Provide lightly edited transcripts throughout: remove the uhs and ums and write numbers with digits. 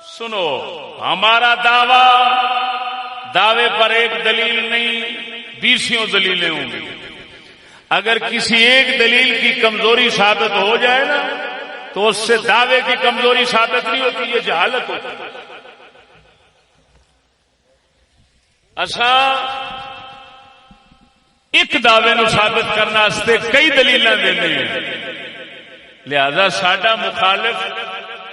سنو، ہمارا دعوے پر ایک دلیل نہیں 20 دلیلیں ہوں گی. اگر کسی ایک دلیل کی کمزوری ثابت ہو جائے نا تو اس سے دعوے کی کمزوری ثابت نہیں ہوتی، یہ جہالت ہوتی ہے. اسا ایک دعوے نو ثابت کرنا واسطے کئی دلیلاں دیندے ہیں، لہذا ساڈا مخالف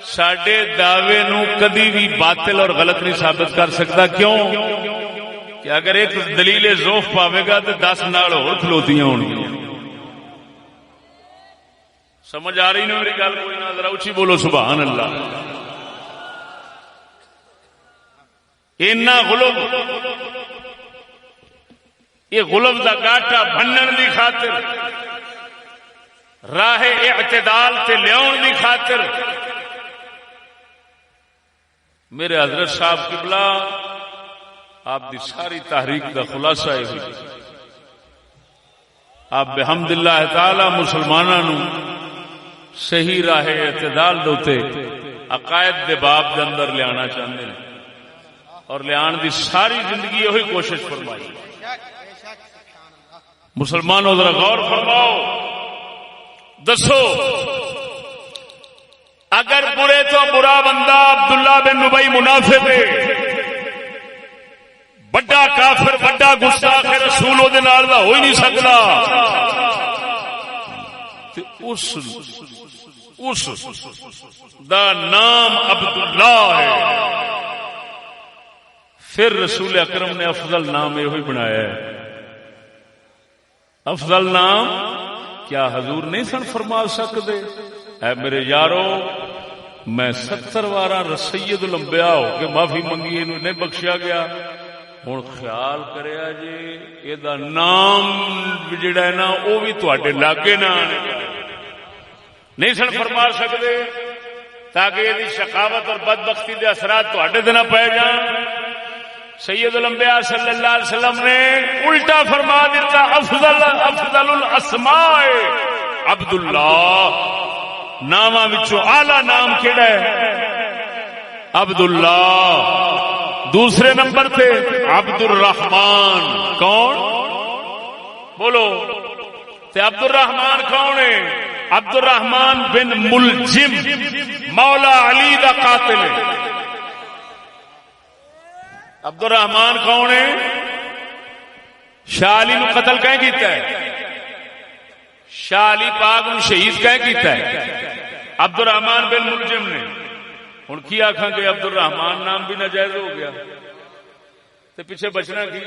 ساڈے دعوے نو کدی بھی باطل اور غلط نہیں ثابت کر سکتا. کیوں کہ اگر ایک دلیل ضعف پاوے گا تو 10 نال اور کھلوتیاں ہون گیاں. سمجھ آ رہی نا میری گل؟ کوئی نہ، ذرا اچھی بولو سبحان اللہ. اینا غلب، یہ غلب دا گاٹا بھنن دی خاطر، راہ اعتدال تے لیاؤن دی خاطر میرے حضرت صاحب قبلہ آپ دی ساری تحریک دا خلاصہ ہے. آپ بحمد اللہ تعالی مسلماناں نو صحیح راہ اعتدال دوتے عقائد دے باب دے اندر لے آنا چاہتے ہیں اور لے آن دی ساری زندگی یہی کوشش فرمائی. مسلمانوں ذرا غور فرماؤ، دسو اگر برے تو برا بندہ عبداللہ بن ابی منافق ہے، بڑا کافر بڑا گستاخ رسول دے نال دا ہو ہی نہیں سکتا، اس دا نام عبداللہ ہے. پھر رسول اکرم نے افضل نام یہ بنایا ہے. افضل نام کیا حضور نہیں سن فرما سکتے؟ اے میرے یارو، میں 70 وارا سید الانبیاء ہو کے معافی منگی، انہوں نہیں بخشیا گیا. ہوں خیال کریا جی یہ نام جڑا ہے نا وہ بھی تواڈے لاگے نہ نہیں سن فرما سکتے تاکہ یہ شقاوت اور بدبختی دے اثرات تواڈے تے نہ پے جان. سید الانبیاء صلی اللہ علیہ وسلم نے الٹا فرما دیتا، افضل الاسماء عبداللہ. ناماں وچوں اعلی نام کیڑا ہے؟ عبداللہ. دوسرے نمبر پہ عبد الرحمان. کون؟ بولو. تے عبد الرحمان کون ہے؟ عبد الرحمان بن ملجم مولا علی دا قاتل ہے. عبد الرحمان کون ہے؟ شاہ علی نو قتل کہیں کیتا ہے، شاہ علی پاک نو شہید کہیں کیتا ہے عبد الرحمان بن ملجم نے. ہوں کی آخان گے عبد الرحمان نام بھی ناجائز ہو گیا تو پیچھے بچنا کی؟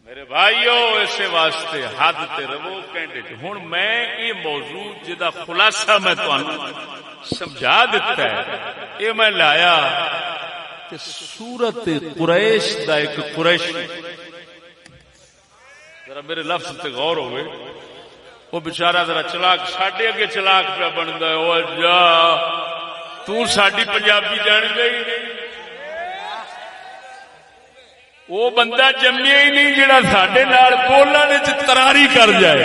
میرے بھائیو اسے واسطے حد تے رو کینڈے. ہوں میں یہ موضوع جدا خلاصہ میں تمہیں سمجھا دیتا ہے، یہ میں لایا کہ سورت قریش دا ایک قریشی، ذرا میرے لفظ تے غور ہوئے، وہ بچارا ذرا چلاک ساڈے اگے چلاک پہ بنتا ہے. او جا تو ساڈی پنجابی جان گئی، وہ بندہ جمیا ہی نہیں جڑا ساڈے نال بولن وچ تراری کر جائے.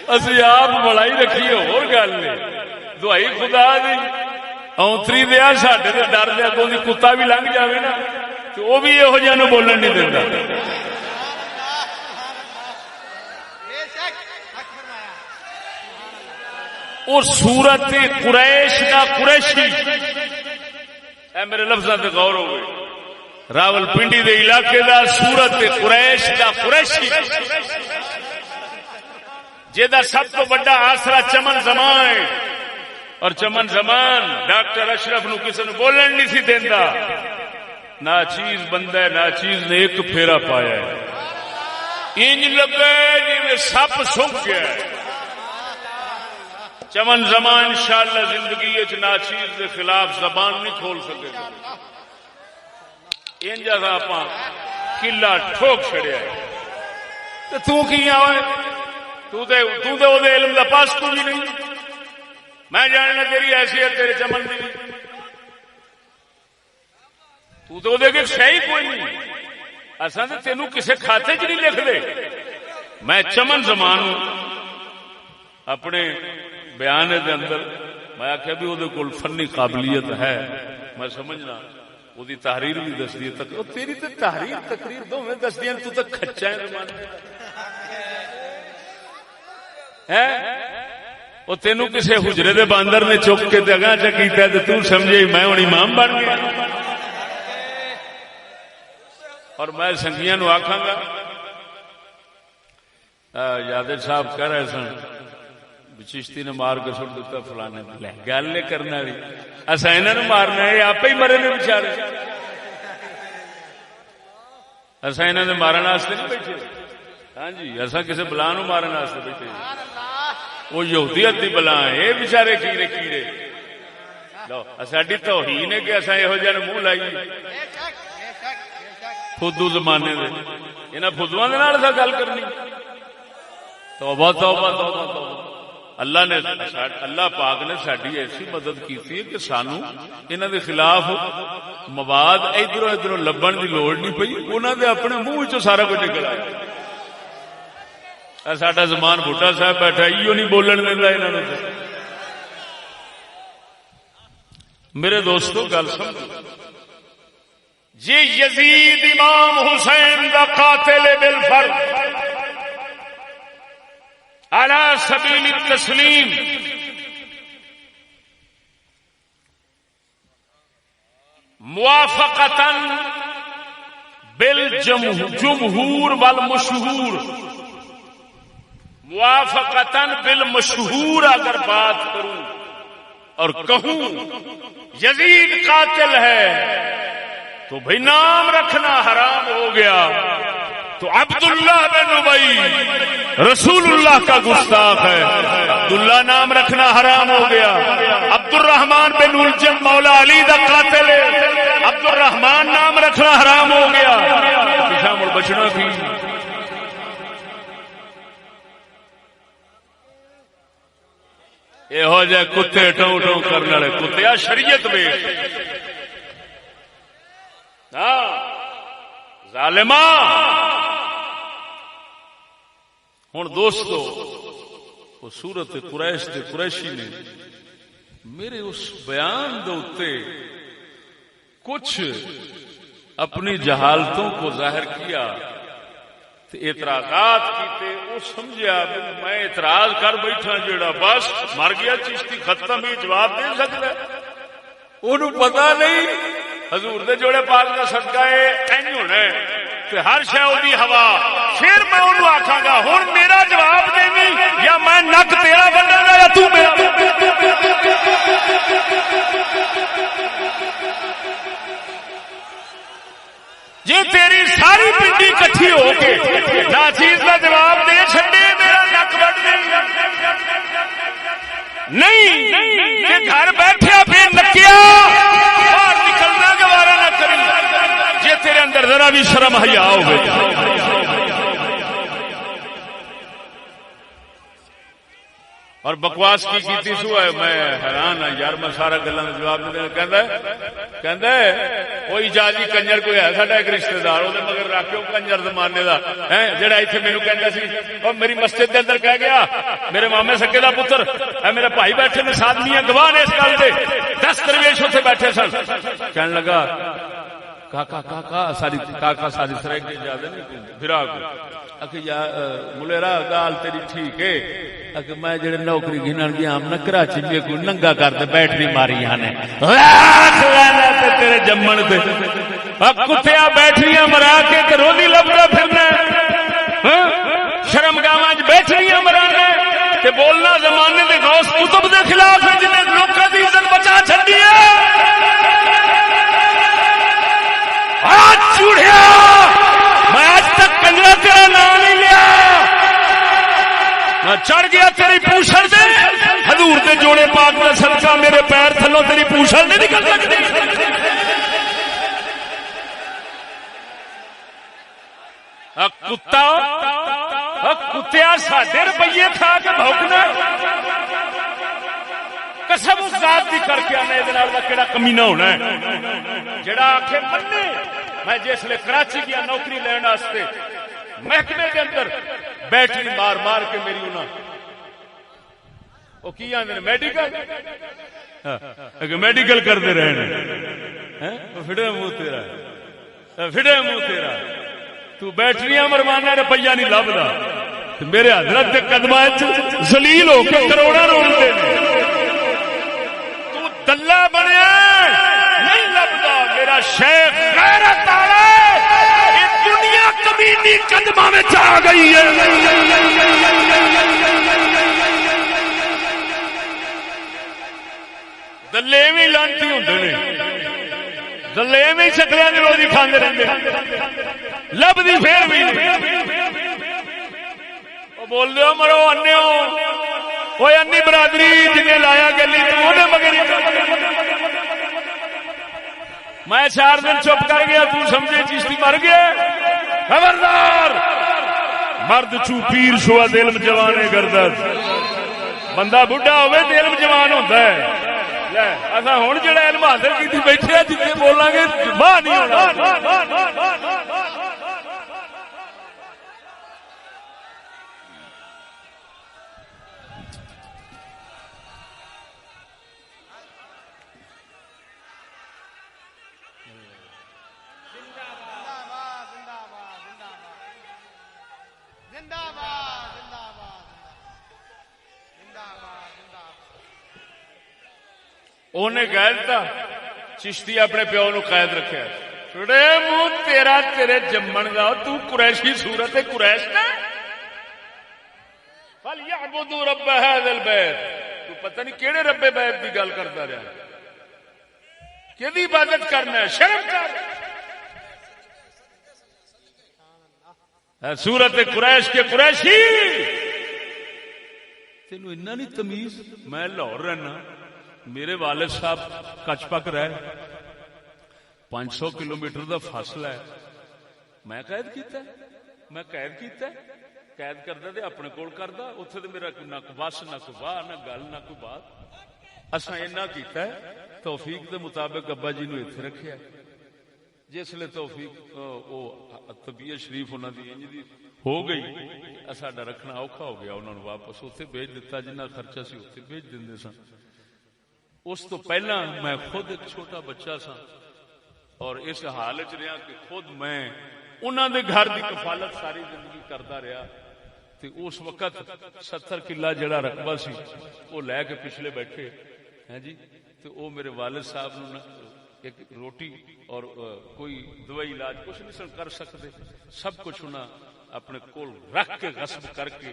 اسی آپ بڑائی رکھیے، اور گل نہیں دعائی خدا دی اونتری دیا ساڈے تے ڈر دیا اگوں دی کتا بھی لنگ جاوے نا تو وہ بھی یہو جہاں نوں بولن نہیں دیندا. اور سورت قریش دا قریشی، اے میرے لفظاں تے غور ہوئے، راول پنڈی دے علاقے دا سورت قریش دا قریشی جیدا سب تو بڑا آسرا چمن زمان ہے، اور چمن زمان ڈاکٹر اشرف نو کسی نو بولن نہیں سی دیندا. ناچیز بندہ ہے، ناچیز نے ایک پھیرا پایا ہے، انج لگے جی سپ سک گیا ہے. چمن زمان انشاءاللہ زندگی ناچیز کے خلاف زبان نہیں کھول سکے گا. ان جگہ آپ کلا ٹھوک چڑیا ہے تو کی آئے تو علم کا پاس کو بھی نہیں. میں جاننا تیری حیثیت تیرے چمن دی تو دے صحیح کوئی نہیں. اصل تو تینوں کسی کھاتے چ نہیں لکھ دے. میں چمن زمان اپنے بیان دے اندر میں آخیا بھی وہ کول فنی قابلیت ہے، میں سمجھنا وہ تحریر بھی دستی ہے، تیری تو تحریر تقریر دونوں دستی ہیں، تو کچا ہے وہ تینوں کسی حجرے دے باندر نے چک کے جگہ چکیتا تو تو سمجھے میں ہوں امام بن گیا۔ اور میں سنگیاں نو آکھاں گا، یادر صاحب کہہ رہے سن چشتی نے مار کے سٹ دیتا فلانے گل نہیں کرنا بھی اصا انہوں نے مارنا ہے، آپ ہی مرے نے بچارے، اصا انہوں نے مارن واسطے نہیں بیٹھے، ہاں جی اصا کسی بلا نو مارن واسطے بیٹھے، وہ یہودیت دی بلا ہے، یہ بچارے کیڑے کیڑے ساڈی توہین ہے کہ اصا یہو جہاں منہ لائیے فدو زمانے دے انہاں فدواں دے نال گل کرنی۔ توبہ توبہ توبہ توبہ، اللہ نے اللہ پاک نے ساری ایسی مدد کی کہ سانو انہاں دے خلاف مواد ادھر ادھر لبن کی لوڑ نہیں پئی، انہاں دے اپنے منہ چ سارا کچھ نکل آیا۔ ساڈا زمان بھٹا صاحب بیٹھا ایو نہیں بولن دیندا انہاں نوں۔ میرے دوستو گل سمجھو، جی یزید امام حسین دا قاتل بالفرض علی سبیل التسلیم، موافقتا بالجمہور والمشہور، موافقتا بالمشہور اگر بات کروں اور کہوں یزید قاتل ہے تو بھئی نام رکھنا حرام ہو گیا، تو عبداللہ بن ابی رسول اللہ کا گستاخ ہے، عبداللہ نام رکھنا حرام ہو گیا۔ عبد الرحمن بن الجم مولا علی دا قاتل ہے، عبد الرحمن نام رکھنا حرام ہو گیا، پیچھا مڑ بچنا تھی۔ یہو جہ کتے ٹوں ٹوں کرنے والے کتیا شریعت ویکھ، ہاں ظالما۔ ہوں دوستو وہ سورت قریش دے قریشی نے میرے اس بیان دے اتے کچھ اپنی جہالتوں کو ظاہر کیا، اعتراضات کیتے، وہ سمجھا میں اعتراض کر بیٹھا جیڑا بس مر گیا چشتی ختم، ہی جواب دے سکتا ہے، انہوں پتا نہیں حضور دے جوڑے پاک کا صدقہ ہے این ہونا ہے تے ہر شے دی ہوا۔ پھر میں انہوں آکھاں گا ہن میرا جواب دے یا میں نک تیرا بننا گا یا تو میرا۔ جی تیری ساری پنڈی کٹھی ہو کے ناچیز کا جواب دے چھڈے میرا نک بن نہیں، کہ گھر بیٹھے پھر نکیا باہر نکلنا گوارا نہ کری، جی تیرے اندر ذرا بھی شرم حیا ہوگی۔ اور بکواس کی کیتی سو ہے، میں حیران ہاں یار، میں سارا گلاں دا جواب نہیں دینا۔ کہندا ہے وہ اجازی کنجر کوئی ہے ساڈا ایک رشتہ دار، وہ مگر رکھو کنجر زمانے دا ہے جڑا ایتھے مینوں کہندا سی اور میری مسجد دے اندر کہہ گیا میرے مامے سکے دا پتر اے میرے بھائی بیٹھے نے ساتھ میاں گواہ نے اس گل دے، 10 درویش اوتھے بیٹھے سن، کہنے لگا کاکا کاکا ساری کاکا ساری سرے کی اجازت نہیں پھرا کو یا ملیرا گال تیری ٹھیک ہے، کہ میں جڑے نوکری گھنن گیا ہم نہ کراچی میں کوئی ننگا کر دے بیٹری ماری نے لاکھ لعنت تیرے جمن تے، اب کتیا بیٹریاں مرا کے تے روزی لبدا پھرنا، شرم گاواں وچ بیٹریاں مرانا تے بولنا زمانے دے غوث کتب دے خلاف ہے جنہیں لوکاں دی عزت بچا چھڈی ہے۔ آج چوڑیا میں آج تک کنجرا تیرا نام نہیں لیا، میں چڑھ گیا تیری پوچھل دے، حضور دے جوڑے پاک میں صدقہ میرے پیر تھلوں تیری پوچھل نہیں نکل سکتی۔ کتا کتیا ساڈے روپیے کھا کے بھوکنا، قسم اس ذات دی کر کے آنے دے نال کیڑا کمینہ ہونا ہے جڑا آکھے منے۔ میں جس لے کراچی گیا نوکری لین واسطے، محکمے کے اندر بیٹری مار مار کے میری انہاں وہ کی آدھے میڈیکل میڈیکل کرتے رہے فٹے منہ تیرا فٹے منہ تیرا تو بیٹریاں مروانا روپیہ نہیں لبدا میرے حضرت کے قدم ذلیل ہو کے کروڑا روڑتے تو دلہ بنیا نہیں لبدا میرا شیخ غیرت والا یہ دنیا کمینی قدمہ میں آ گئی ہے دلے بھی لانتی ہوندے نے دلے بھی شکلیاں دی روزی کھاندے رہندے لبدی پھر بھی بول دو مرو انے انی برادری جنہیں لایا گلی مگر میں 4 دن چپ کر گیا تو سمجھے چشتی مر گیا خبردار مرد چو پیر شوا علم جوانے گردد بندہ بڈھا ہوئے تو علم جوان ہوتا ہے اصا ہوں جڑا علم حاصل کی بیٹھے جتنے بولیں گے باہ نہیں ہونا انہیں کہہ دیتا چشتی اپنے پیو نو قید رکھا چھڑے منہ تیرا تیرے جمن دا تو قریشی صورت قریش نا فَلْيَعْبُدُوا رَبَّ هَذَا الْبَيْتِ تو پتہ نہیں کیڑے رب بیت دی گل کرتا رہا کیدی عبادت کرنا ہے شرم کر صورت قریش کے قریشی تینو اتنا نہیں تمیز میں لاہور رہنا میرے والد صاحب کچ پک رہے 500 کلومیٹر دا فاصلہ ہے میں قید کیتا ہے میں قید کیتا ہے قید کردا تے اپنے کول کردا اوتھے تے میرا نہ کوئی بس نہ کوئی واہ نہ گل نہ کوئی بات اساں اینا کیتا ہے توفیق دے مطابق ابا جی نو ایتھے رکھیا جس لے توفیق او طبیعت شریف انہاں دی انج دی ہو گئی ساڈا رکھنا اوکھا ہو گیا انہاں نو واپس اوتھے بھیج دتا جنہ خرچہ سی اوتھے بھیج دیندے سن اس تو پہلا میں خود ایک چھوٹا بچہ سا اور اس حالت رہا کہ خود میں انہاں دے گھر دی کفالت ساری زندگی کرتا رہا تے اس وقت 70 کلا جڑا رقبہ سی وہ لے کے پچھلے بیٹھے ہیں جی تے وہ میرے والد صاحب نو ایک روٹی اور کوئی دوائی علاج کچھ نہیں کر سکتے سب کچھ انہاں اپنے کول رکھ کے غصب کر کے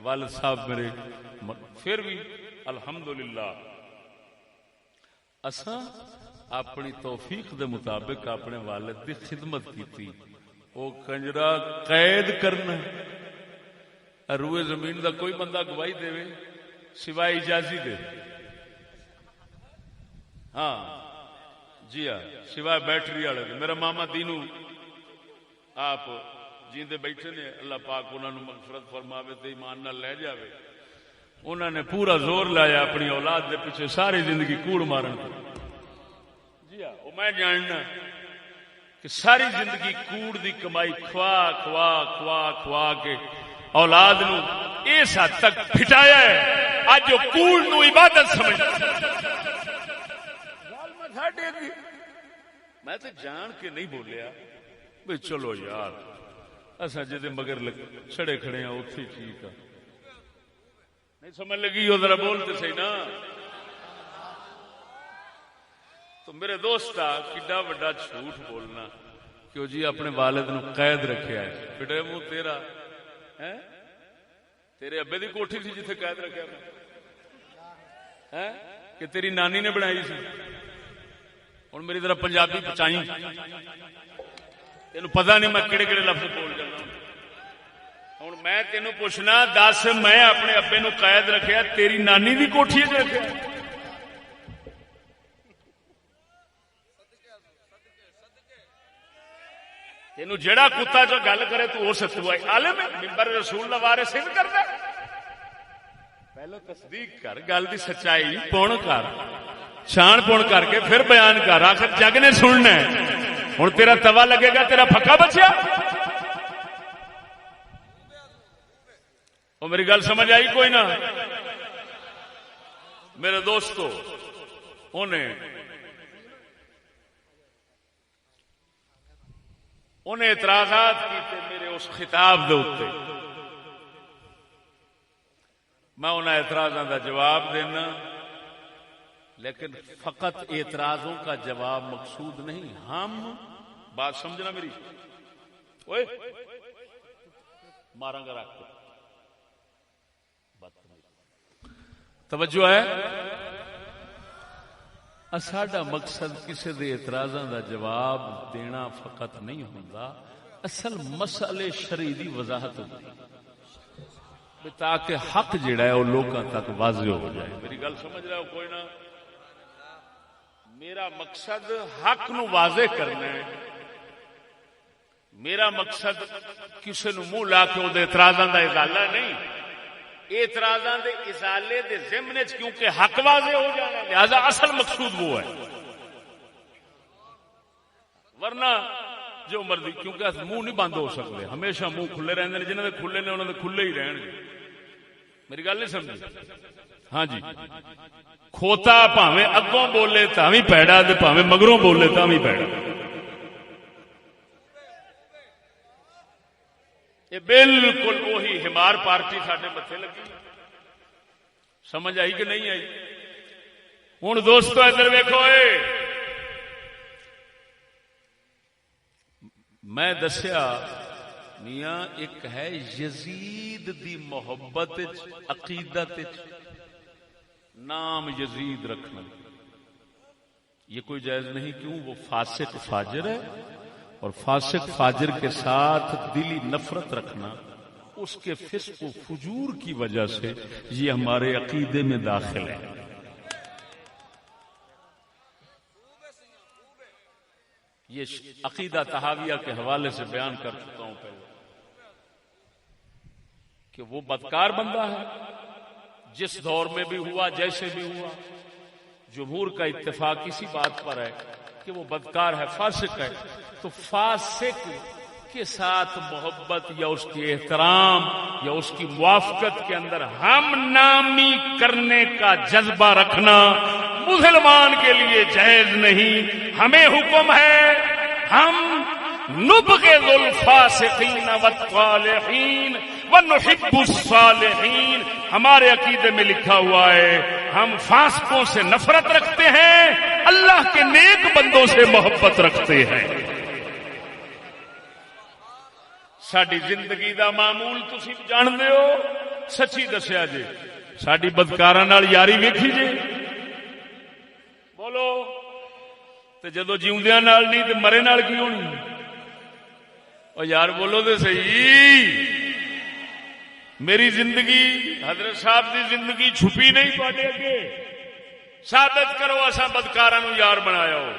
والد صاحب میرے پھر بھی الحمدللہ اساں اپنی توفیق دے مطابق اپنے والد دی خدمت کیتی او کنجرا قید کرنا روئے زمین دا کوئی بندہ گواہی دے سوائے اجازی دے ہاں جی ہاں سوائے بیٹری والے میرا ماما دینو آپ جیندے بیٹھے نے اللہ پاک انہاں نو مغفرت فرماوے تے ایمان نال لے جاوے انہوں نے پورا زور لایا اپنی اولاد دے پیچھے ساری زندگی کوڑ مارن جی ہاں وہ میں جاننا کہ ساری زندگی کوڑ دی کمائی کھوا کھوا کھوا کھوا کے اولاد نو اس حد تک پھٹایا ہے اج جو کوڑ نو عبادت سمجھتا میں تو جان کے نہیں بولیا بھئی چلو یار اساں جدے مگر چھڑے کھڑے ہیں اوتھے ٹھیک ہے نہیں سمجھ لگی ہو ذرا بولتے صحیح نا تو میرے دوست کڈا بڑا جھوٹ بولنا کہ جی اپنے والد نو قید رکھیا ہے بیٹے منہ تیرا ہے تیرے ابے دی کوٹھی تھی جتھے قید رکھیا ہے کہ تیری نانی نے بنائی سی ہن میری ذرا پنجابی بچائی تینوں پتہ نہیں میں کیڑے کیڑے لفظ بول جانا ہوں میں تینوں پوچھنا دس میں اپنے ابے نو قید رکھیا تیری نانی دی کوٹھی وچ رکھیا تینوں جڑا کتا جو گل کرے تو اس عالم ممبر رسول دا وارث نہیں کردا پہلو تصدیق کر گل دی سچائی پون کر چھان پون کر کے پھر بیان کر آخر جگ نے سننا ہے ہوں تیرا توا لگے گا تیرا پھکا بچیا وہ میری گل سمجھ آئی کوئی نہ میرے دوستو انہیں اعتراضات کیتے میرے اس خطاب دے اوتے، میں انہیں اعتراضوں کا جواب دینا، لیکن فقط اعتراضوں کا جواب مقصود نہیں، ہم بات سمجھنا میری، اوئے ماراں گا رکھ توجہ ہے، ساڈا مقصد کسی دے اعتراضاں دا جواب دینا فقط نہیں ہوندا، اصل مسئلے شرعی دی وضاحت ہوندی تاکہ حق جڑا ہے وہ لوگوں تک واضح ہو جائے۔ میری گل سمجھ رہے ہو کوئی نہ؟ میرا مقصد حق نو واضح کرنا ہے، میرا مقصد کسی نو منہ لا کے وہ اعتراضاں دا ازالہ نہیں، اعتراضاں دے ازالے دے ضمن وچ کیونکہ حق واضح ہو جانا ہے، لہذا اصل مقصود وہ ہے، ورنہ جو مرضی، کیونکہ منہ نہیں بند ہو سکتے، ہمیشہ منہ کھلے رہندے نے، جنہاں دے کھلے نے انہاں دے کھلے ہی رہن گے۔ میری گل نہیں سمجھی؟ ہاں جی، کھوتا پاویں اگوں بولے تاں وی پیڑا تے پاویں مگروں بولے تاں وی پیڑا۔ یہ بالکل وہی ہمار پارٹی ساڈے متھے لگی، سمجھ آئی کہ نہیں آئی؟ ہن دوستو ادھر ویکھو، میں دسیا میاں ایک ہے یزید دی محبت عقیدت نام یزید رکھنا، یہ کوئی جائز نہیں، کیوں؟ وہ فاسق فاجر ہے، اور فاسق فاجر کے ساتھ دلی نفرت رکھنا اس کے فسق و فجور کی وجہ سے یہ ہمارے عقیدے میں داخل ہے۔ یہ عقیدہ طحاویہ کے حوالے سے بیان کر چکا ہوں پہلے کہ وہ بدکار بندہ ہے، جس دور میں بھی ہوا، جیسے بھی ہوا، جمہور کا اتفاق اسی بات پر ہے کہ وہ بدکار ہے، فاسق ہے۔ تو فاسق کے ساتھ محبت یا اس کے احترام یا اس کی موافقت کے اندر ہم نامی کرنے کا جذبہ رکھنا مسلمان کے لیے جائز نہیں۔ ہمیں حکم ہے ہم نبغض الفاسقین والطالحین ونحب الصالحین، ہمارے عقیدے میں لکھا ہوا ہے ہم فاسقوں سے نفرت رکھتے ہیں، اللہ کے نیک بندوں سے محبت رکھتے ہیں۔ ساری زندگی دا معمول تسی جانتے ہو، سچی دسیا جی ساری بدکاراں نال یاری ویکھی جی، بولو تے جدو جیوندیاں نال نہیں تے مرے نال کی ہونی؟ او یار بولو تے صحیح۔ میری زندگی حضرت صاحب دی زندگی چھپی نہیں تواڈے اگے، ثابت کرو اساں بدکاراں نو یار بنایا ہو۔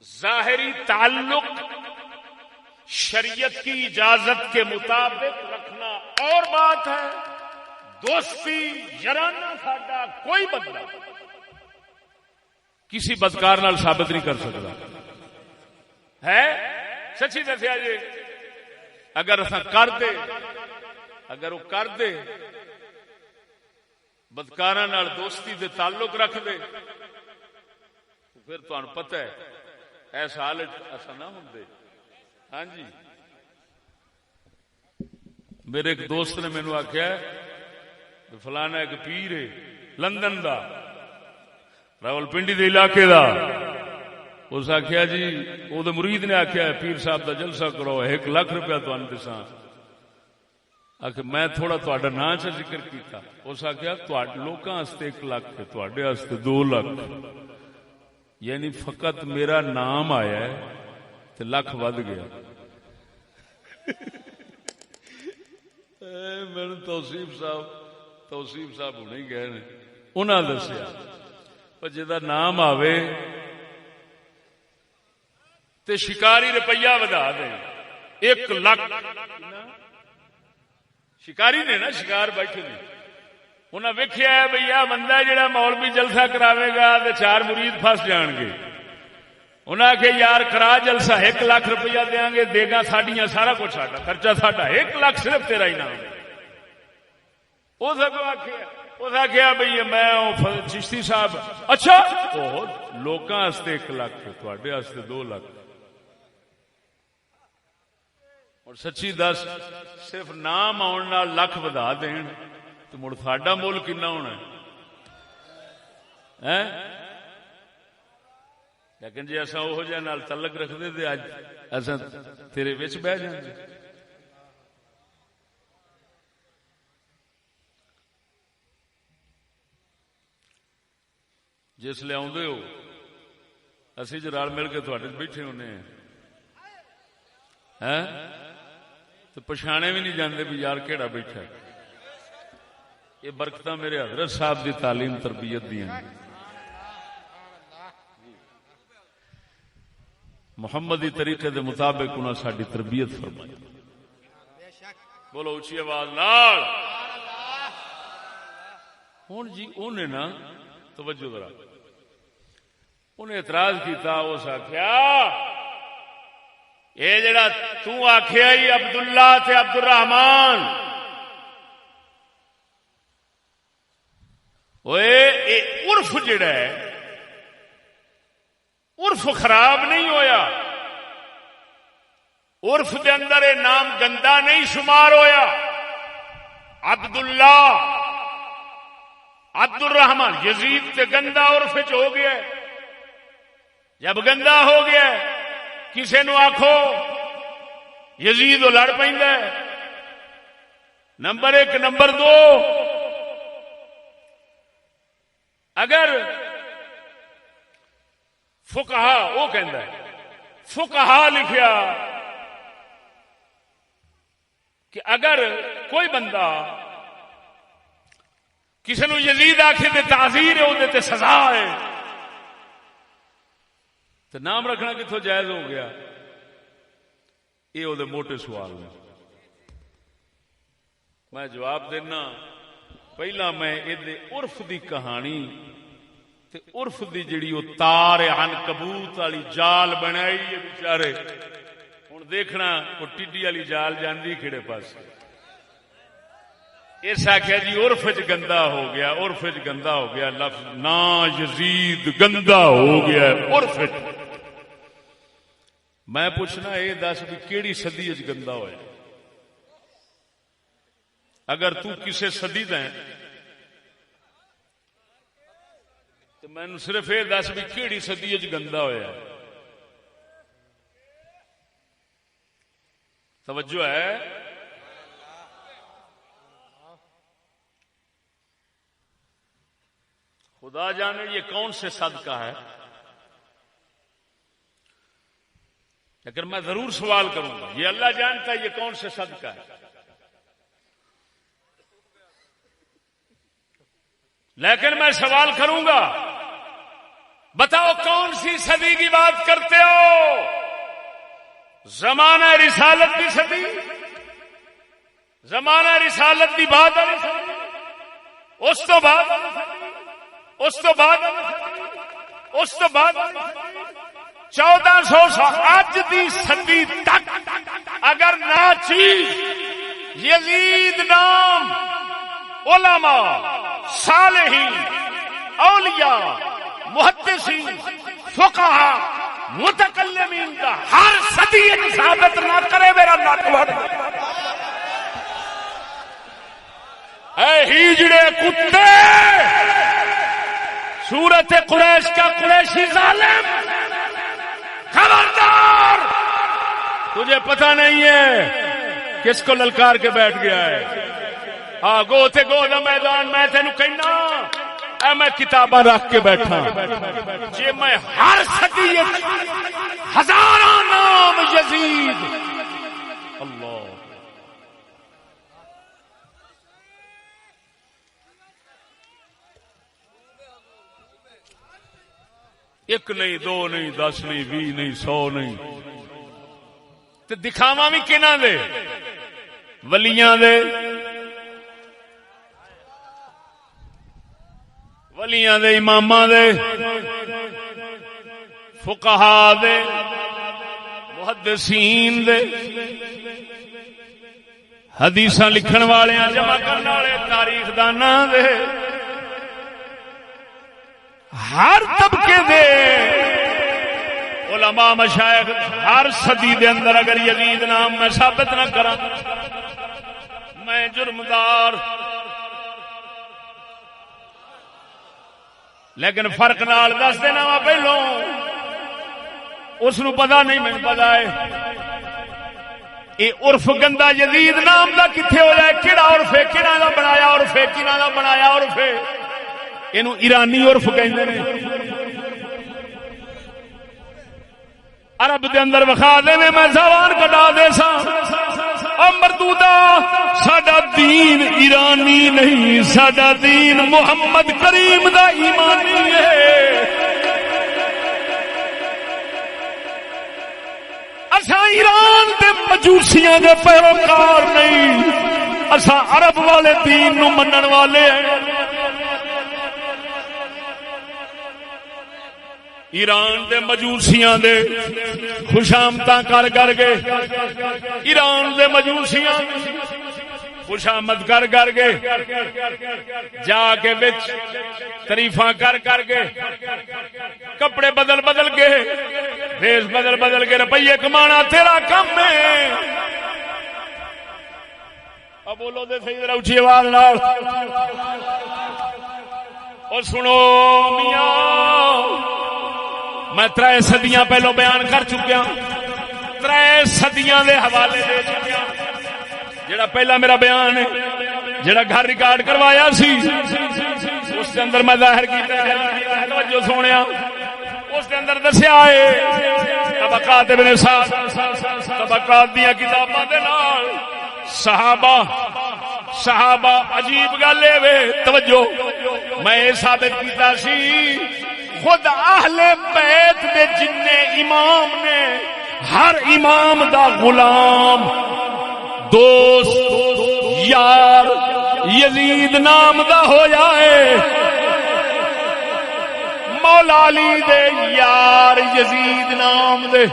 ظاہری تعلق شریعت کی اجازت کے مطابق رکھنا اور بات ہے، دوستی یارانہ ساڈا کوئی بندہ کسی بدکار نال ثابت نہیں کر سکتا ہے۔ سچی دسیا جی، اگر اساں کر دے، اگر وہ کر دے بدکاراں نال دوستی دے تعلق رکھ دے تو پھر تانوں پتہ ہے ایسا حالت ایسا نہ ہوندے۔ ہاں جی، میرے ایک دوست نے مینوں آخیا فلانا ایک پیر ہے لندن دا، راول پنڈی دے علاقے دا، اس آخیا جی وہ مرید نے آخیا پیر صاحب دا جلسہ کرو 1 لاکھ روپیہ تانوں دساں۔ آخ میں تھوڑا تہاڈا نام چ ذکر کیتا، اس آخیا تہاڈے لوکاں واسطے 1 لاکھ ہے، تہاڈے واسطے 2 لاکھ، یعنی فقط میرا نام آیا ہے تو لکھ ود گیا۔ میں توصیف صاحب ہونے گئے نے، انہاں دسیا پر جدا نام آوے تے شکاری روپیہ ودا دے 1 لاکھ، شکاری نے نا شکار بیٹھے نے، انہاں ویکھیا ہے بھئی آ بندہ جڑا مولوی جلسہ کراوے گا تے 4 مرید پھس جان گے، انہاں کہ یار کرا جلسہ 1 لاکھ روپیہ دیاں گے، دے گا ساڈیاں سارا کچھ ساڈا، خرچہ ساڈا، 1 لاکھ صرف تیرا انعام۔ اس آخیا بھئی میں چشتی صاحب اچھا لوکاں واسطے 1 لاکھ تواڈے واسطے 2 لاکھ اور سچی دس صرف نام آن نال لکھ ودا دین تو مڑ ساڈا مول کنا ہونا ہے لیکن جی اصا وہ جہ نال تعلق رکھتے تو اج اصا تیرے وچ بہ جاندے جس لے آدھے ہو اسی جو رل مل کے تھوڑے بیٹھے ہونے ہیں تو پچھانے بھی نہیں جاندے بھی یار کیڑا بیٹھا ہے. یہ برکتاں میرے حضرت صاحب دی تعلیم تربیت دی ہیں. محمدی طریقے دے مطابق انہاں ساڈی تربیت فرمائی. بولو اچھی آواز نال. ہن جی انہیں نا توجہ ذرا انہیں اعتراض کیتا اس آخیا یہ جڑا تو آخیا ہی عبداللہ تے عبد الرحمان اے عرف جڑا ہے عرف خراب نہیں ہویا عرف دے اندر یہ نام گندا نہیں شمار ہویا. عبداللہ عبد الرحمان یزید تے گندا عرف وچ ہو گیا ہے. جب گندا ہو گیا کسے نو آکھو یزید وہ لڑ پیندا ہے. نمبر 1. نمبر 2 اگر فقہا وہ کہندا ہے فقہا لکھیا کہ اگر کوئی بندہ کسی نو یزید آخے تے تعزیر ہے وہ تے سزا ہے تو نام رکھنا کتوں جائز ہو گیا. یہ وہ موٹے سوال نے. میں جواب دینا پہلا میں یہ عرف دی کہانی تے عرف دی جڑی وہ تار عنکبوت والی جال بنائی ہے بیچارے ہوں دیکھنا وہ ٹڈی والی جال جاندی کھڑے پاس. اس آخیا جی عرف چ گندا ہو گیا عرف چ گندا ہو گیا لفظ نا یزید گندا ہو گیا عرف. میں پوچھنا یہ دس بھی کیڑی صدی چ گندا ہوا. اگر تو کسے صدی دا ہے تو میں صرف یہ دس بھی کیڑی صدی چ گندا ہوا. توجہ ہے. خدا جانے یہ کون سے صدقہ ہے لیکن میں ضرور سوال کروں گا. یہ اللہ جانتا ہے یہ کون سے صدقہ ہے لیکن میں سوال کروں گا بتاؤ کون سی صدی کی بات کرتے ہو. زمانہ رسالت کی صدی زمانہ رسالت کی بات اس تو بعد اس تو بعد 1400 اج دی صدی تک اگر نہ چیز یزید نام علماء صالحین اولیاء محدثین فقہا متکلمین کا ہر صدی ثابت نہ کرے میرا ناٹوٹ اے ہجڑے کتے سورت قریش کا قریشی ظالم خبردار تجھے پتہ نہیں ہے کس کو للکار کے بیٹھ گیا ہے. ہاں گو تے گو دا میدان میں تینوں کہنا اے میں کتاباں رکھ کے بیٹھا جے میں ہر صدی ہزاراں نام یزید اللہ ایک نہیں دو نہیں 10 نہیں 20 نہیں 100 نہیں تے دکھاواں بھی کنہاں دے ولیاں دے ولیاں دے اماماں دے فقہاء دے محدثین دے حدیثاں لکھن والے جمع کرنے والے تاریخ داناں دے ہر طبقے دے علماء مشائخ ہر صدی دے اندر اگر یزید نام میں ثابت نہ کراں میں جرمدار. لیکن فرق نال دس دینا وا پہلو اس نو پتا نہیں مینوں پتا ہے یہ عرف گندا یزید نام دا کتھے ہو جائے کیڑا عرف ہے کیڑا دا بنایا عرف ہے کیڑا دا بنایا عرف ہے اینو ایرانی عرف کہندے نے. عرب دے اندر وکھا دے نے میں زبان کٹا دے سا او مردودا ساڈا دین ایرانی نہیں ساڈا دین محمد کریم دا ایمانی ہے. اساں ایران دے مجوسیاں دے پیروکار نہیں اساں عرب والے دین نو منن والے ہیں. ایران دے مجوسیاں دے خوشامداں کر کر کے ایران دے مجوسیاں خوشامد کر کر کے جا کے وچ تعریفاں کر کر کے کپڑے بدل بدل کے بھیس بدل بدل کے روپیے کمانا تیرا کم ہے. اب بولو دے صحیح ذرا اونچی آواز نال اور سنو میاں میں 3 صدیاں پہلو بیان کر چکیا 3 صدیاں دے حوالے دے چکیا. جڑا پہلا میرا بیان ہے جڑا گھر ریکارڈ کروایا سی اس کے اندر میں ظاہر کیتا ہے توجہ سونیا اس کے اندر دسیا ہے طبقات ابن سعد طبقات دیاں کتاباں دے نال صحابہ عجیب گل ہے توجہ میں یہ ثابت کیتا سی خود اہل بیت دے جننے امام نے ہر امام دا غلام دوست یار یزید نام دا ہو جائے. مولا علی دے یار یزید نام دے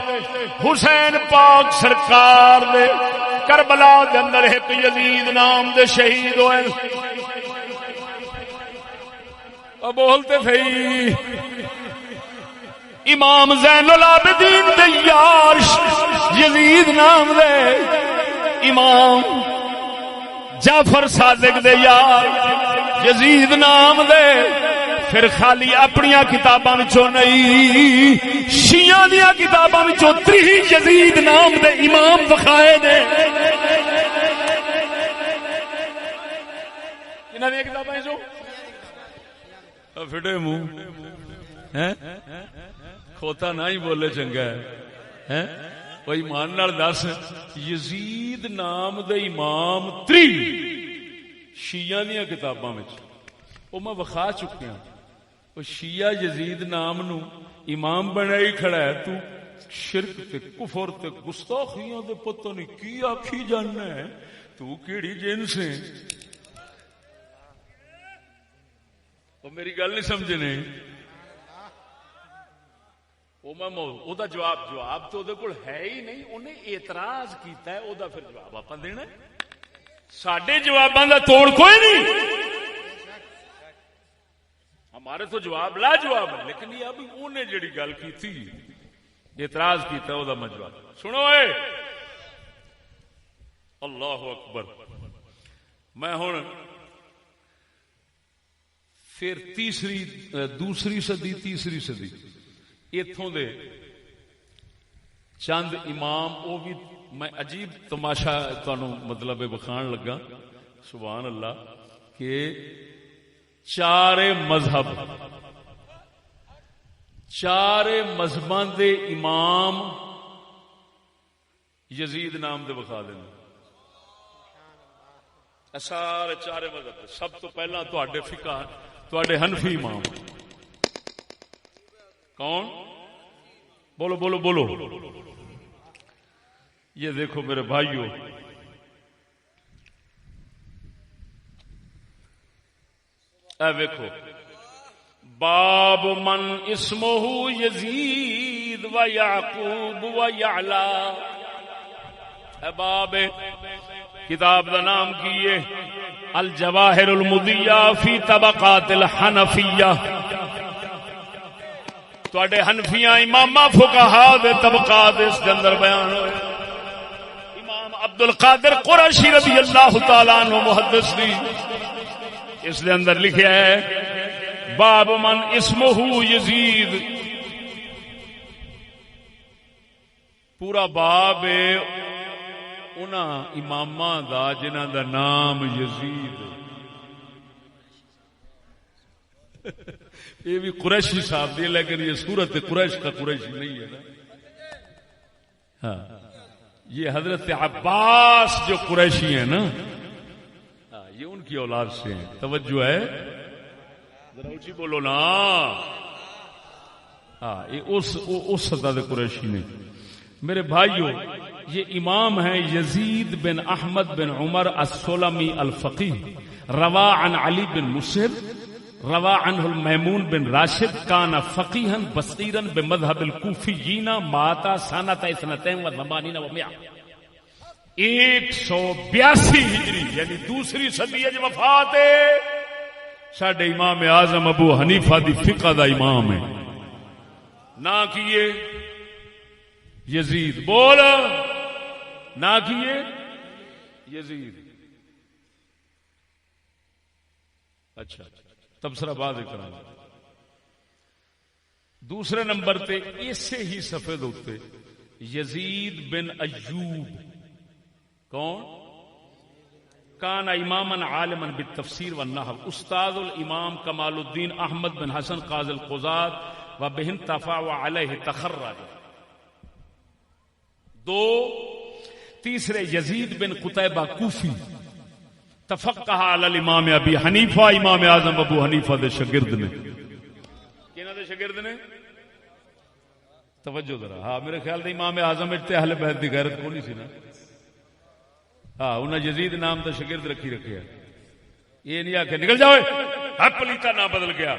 حسین پاک سرکار دے کربلا دے اندر ایک یزید نام دے شہید ہوئے. بولتے تھے امام زین العابدین دے یار یزید نام دے امام جعفر صادق دے یار یزید نام دے. پھر خالی اپنی کتاباں وچوں نہیں شیعہ دیاں کتاباں وچوں 30 یزید نام دے امام بخائے نے. انہاں دی کتاباں جو فٹے منہ کھوتا نہ ہی بولے چنگا ہے. کوئی ایمان نال دس یزید نام دے امام 3 شیعہ دیاں کتاباں وچ او میں وکھا چکیا. او شیعہ یزید نام نو امام بنائی کھڑا ہے تو شرک تے کفر تے گستاخیاں دے پتہ نہیں کی آکھی جاننا ہے تو کیڑی جنس ہے. وہ میری گل نہیں سمجھنے وہ دا جواب تو کول ہے ہی نہیں. انہیں اعتراض کیتا ہے او دا پھر جواب آپ دینا. ساڈے جواباں دا توڑ کوئی نہیں ہمارے تو جواب لا جواب ہے. لیکن یہ ابھی انہیں جڑی گل کی تھی اعتراض کیتا ہے او دا میں جواب سنو. اے اللہ اکبر. میں ہن پھر دوسری صدی تیسری صدی اتوں دے چند امام وہ بھی میں عجیب تماشا تانوں مطلب بخان لگا سبحان اللہ کہ 4 مذہباں دے امام یزید نام دے بخا دینا. سارے 4 مذہب سب تو پہلا تواڈے فقہ تواڈے حنفی امام کون؟ بولو بولو بولو. یہ دیکھو میرے بھائیوں اے دیکھو باب من اسمہ یزید و یعقوب و یعلا. اے باب کتاب دا نام کیے الجواہر المضیہ فی طبقات الحنفیہ. تواڈے حنفیاں اماماں فقہاء دے طبقات اس دے اندر بیان ہوئے. امام عبد القادر قرشی رضی اللہ تعالی عنہ محدث دی اس دے اندر لکھیا ہے باب من اسمہ یزید. پورا باب ہے انہاں اماماں دا جنہاں دا نام یزید. یہ بھی قریشی صاحب دی لیکن یہ صورت قریش کا قریشی نہیں ہے نا. ہاں یہ حضرت عباس جو قریشی ہیں نا یہ ان کی اولاد سے ہیں. توجہ ہے ذرا اونچی بولو نا. ہاں یہ اس سطح کے قریشی نے. میرے بھائیوں یہ امام ہیں یزید بن احمد بن عمر السلمی الفقیہ روا عن علی بن مسہر روا عنہ المیمون بن راشد کان فقیہا بصیرا بمذہب الکوفیین ماتا سنۃ 82 و 100 182 ہجری یعنی دوسری صدی وچ وفات ہے. ساڈے امام اعظم ابو حنیفہ دی فقہ دا امام ہے. نہ کیے یزید بول نہ کیے یزید. اچھا تبصرہ بعد کریں. دوسرے نمبر تے اسے ہی صفحے دے یزید بن ایوب کون کان اماما عالما بالتفسیر والنحو استاد الامام کمال الدین احمد بن حسن قاضی القضاة و بہن تفاع علیہ تخرج. دو تیسرے یزید بن قتیبہ کوفی تفقہ علی الامام ابی حنیفہ امام اعظم ابو حنیفہ دے شاگرد نے. کینہ دے شاگرد نے توجہ ذرا. ہاں میرے خیال دے امام اعظم تے اہل بیت دی غیرت کو نہیں سی نا. ہاں انہاں یزید نام دا شاگرد رکھی رکھیا. یہ نہیں آکھے نکل جاؤ ہر پلیتا نام بدل گیا.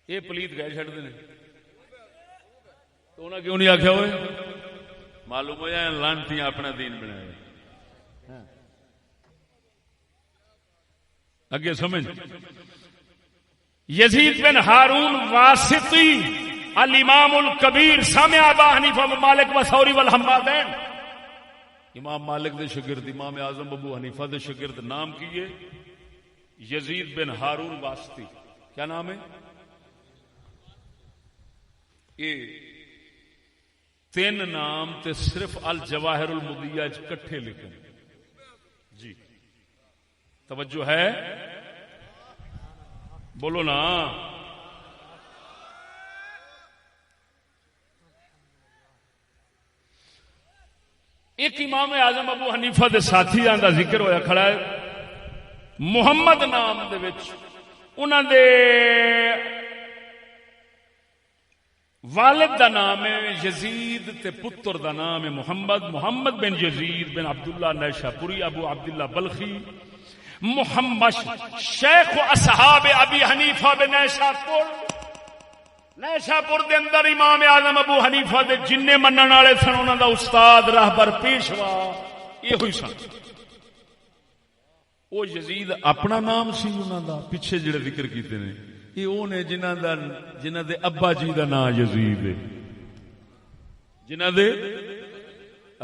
یہ پلیت گئے چھڑ دے تو انہاں کیوں نہیں آکھیا ہوئے معلوم ہو جائے لانتیاں اپنا دین بنایا. اگے سمجھ. یزید بن ہارون واسطی الامام الکبیر سامع ابا حنیفہ و مالک و ثوری والحمادین. امام مالک دے شاگرد امام اعظم ابو حنیفہ دے شاگرد. نام کیے یزید بن ہارون واسطی. کیا نام ہے؟ یہ تین نام تے صرف الجواہر المضیہ کٹھے لکھے. جی توجہ ہے بولو نا. ایک امام اعظم ابو حنیفہ دے ساتھی دا ذکر ہویا کھڑا ہے محمد نام دے وچ. انہاں دے والد دا نام ہے یزید تے پتر دا نام ہے محمد بن یزید بن عبداللہ نیشاپوری ابو عبداللہ بلخی محمد شیخ اصحاب ابی حنیفہ بن نیشاپور دے اندر امام اعظم ابو حنیفہ دے جننے منن والے سن انہاں دا استاد راہبر پیشوا یہ ہوئی سن. او یزید اپنا نام سی انہاں دا پیچھے جڑے ذکر کیتے نے یہ وہ نے جنہاں دے ابا جی دا نام یزید ہے. جنہاں دے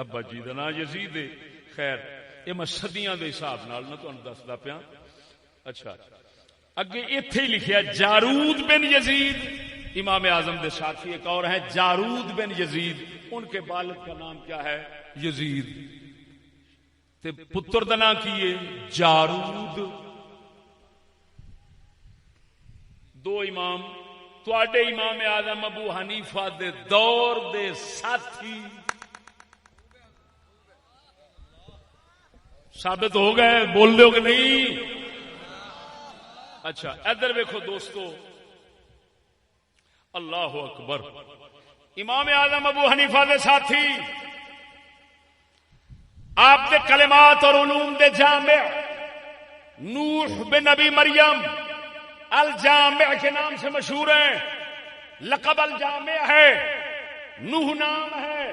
ابا جی دا نام یزید ہے. خیر یہ میں صدیاں دے حساب نال نہ تانوں دسدا پیا. اچھا اگے ایتھے ہی لکھیا جارود بن یزید امام اعظم دے ساتھی ایک اور ہیں جارود بن یزید. ان کے والد کا نام کیا ہے؟ یزید. تے پتر دا نام کی ہے؟ جارود. دو امام تواڈے امام اعظم ابو حنیفہ دے دور دے ساتھی ثابت ہو گئے. بول دو کہ نہیں؟ اچھا ادھر دیکھو دوستو اللہ اکبر. امام اعظم ابو حنیفہ دے ساتھی آپ دے کلمات اور علوم دے جامع نوح بن نبی مریم الجامع کے نام سے مشہور ہیں. لقب الجامع ہے. نوح نام ہے.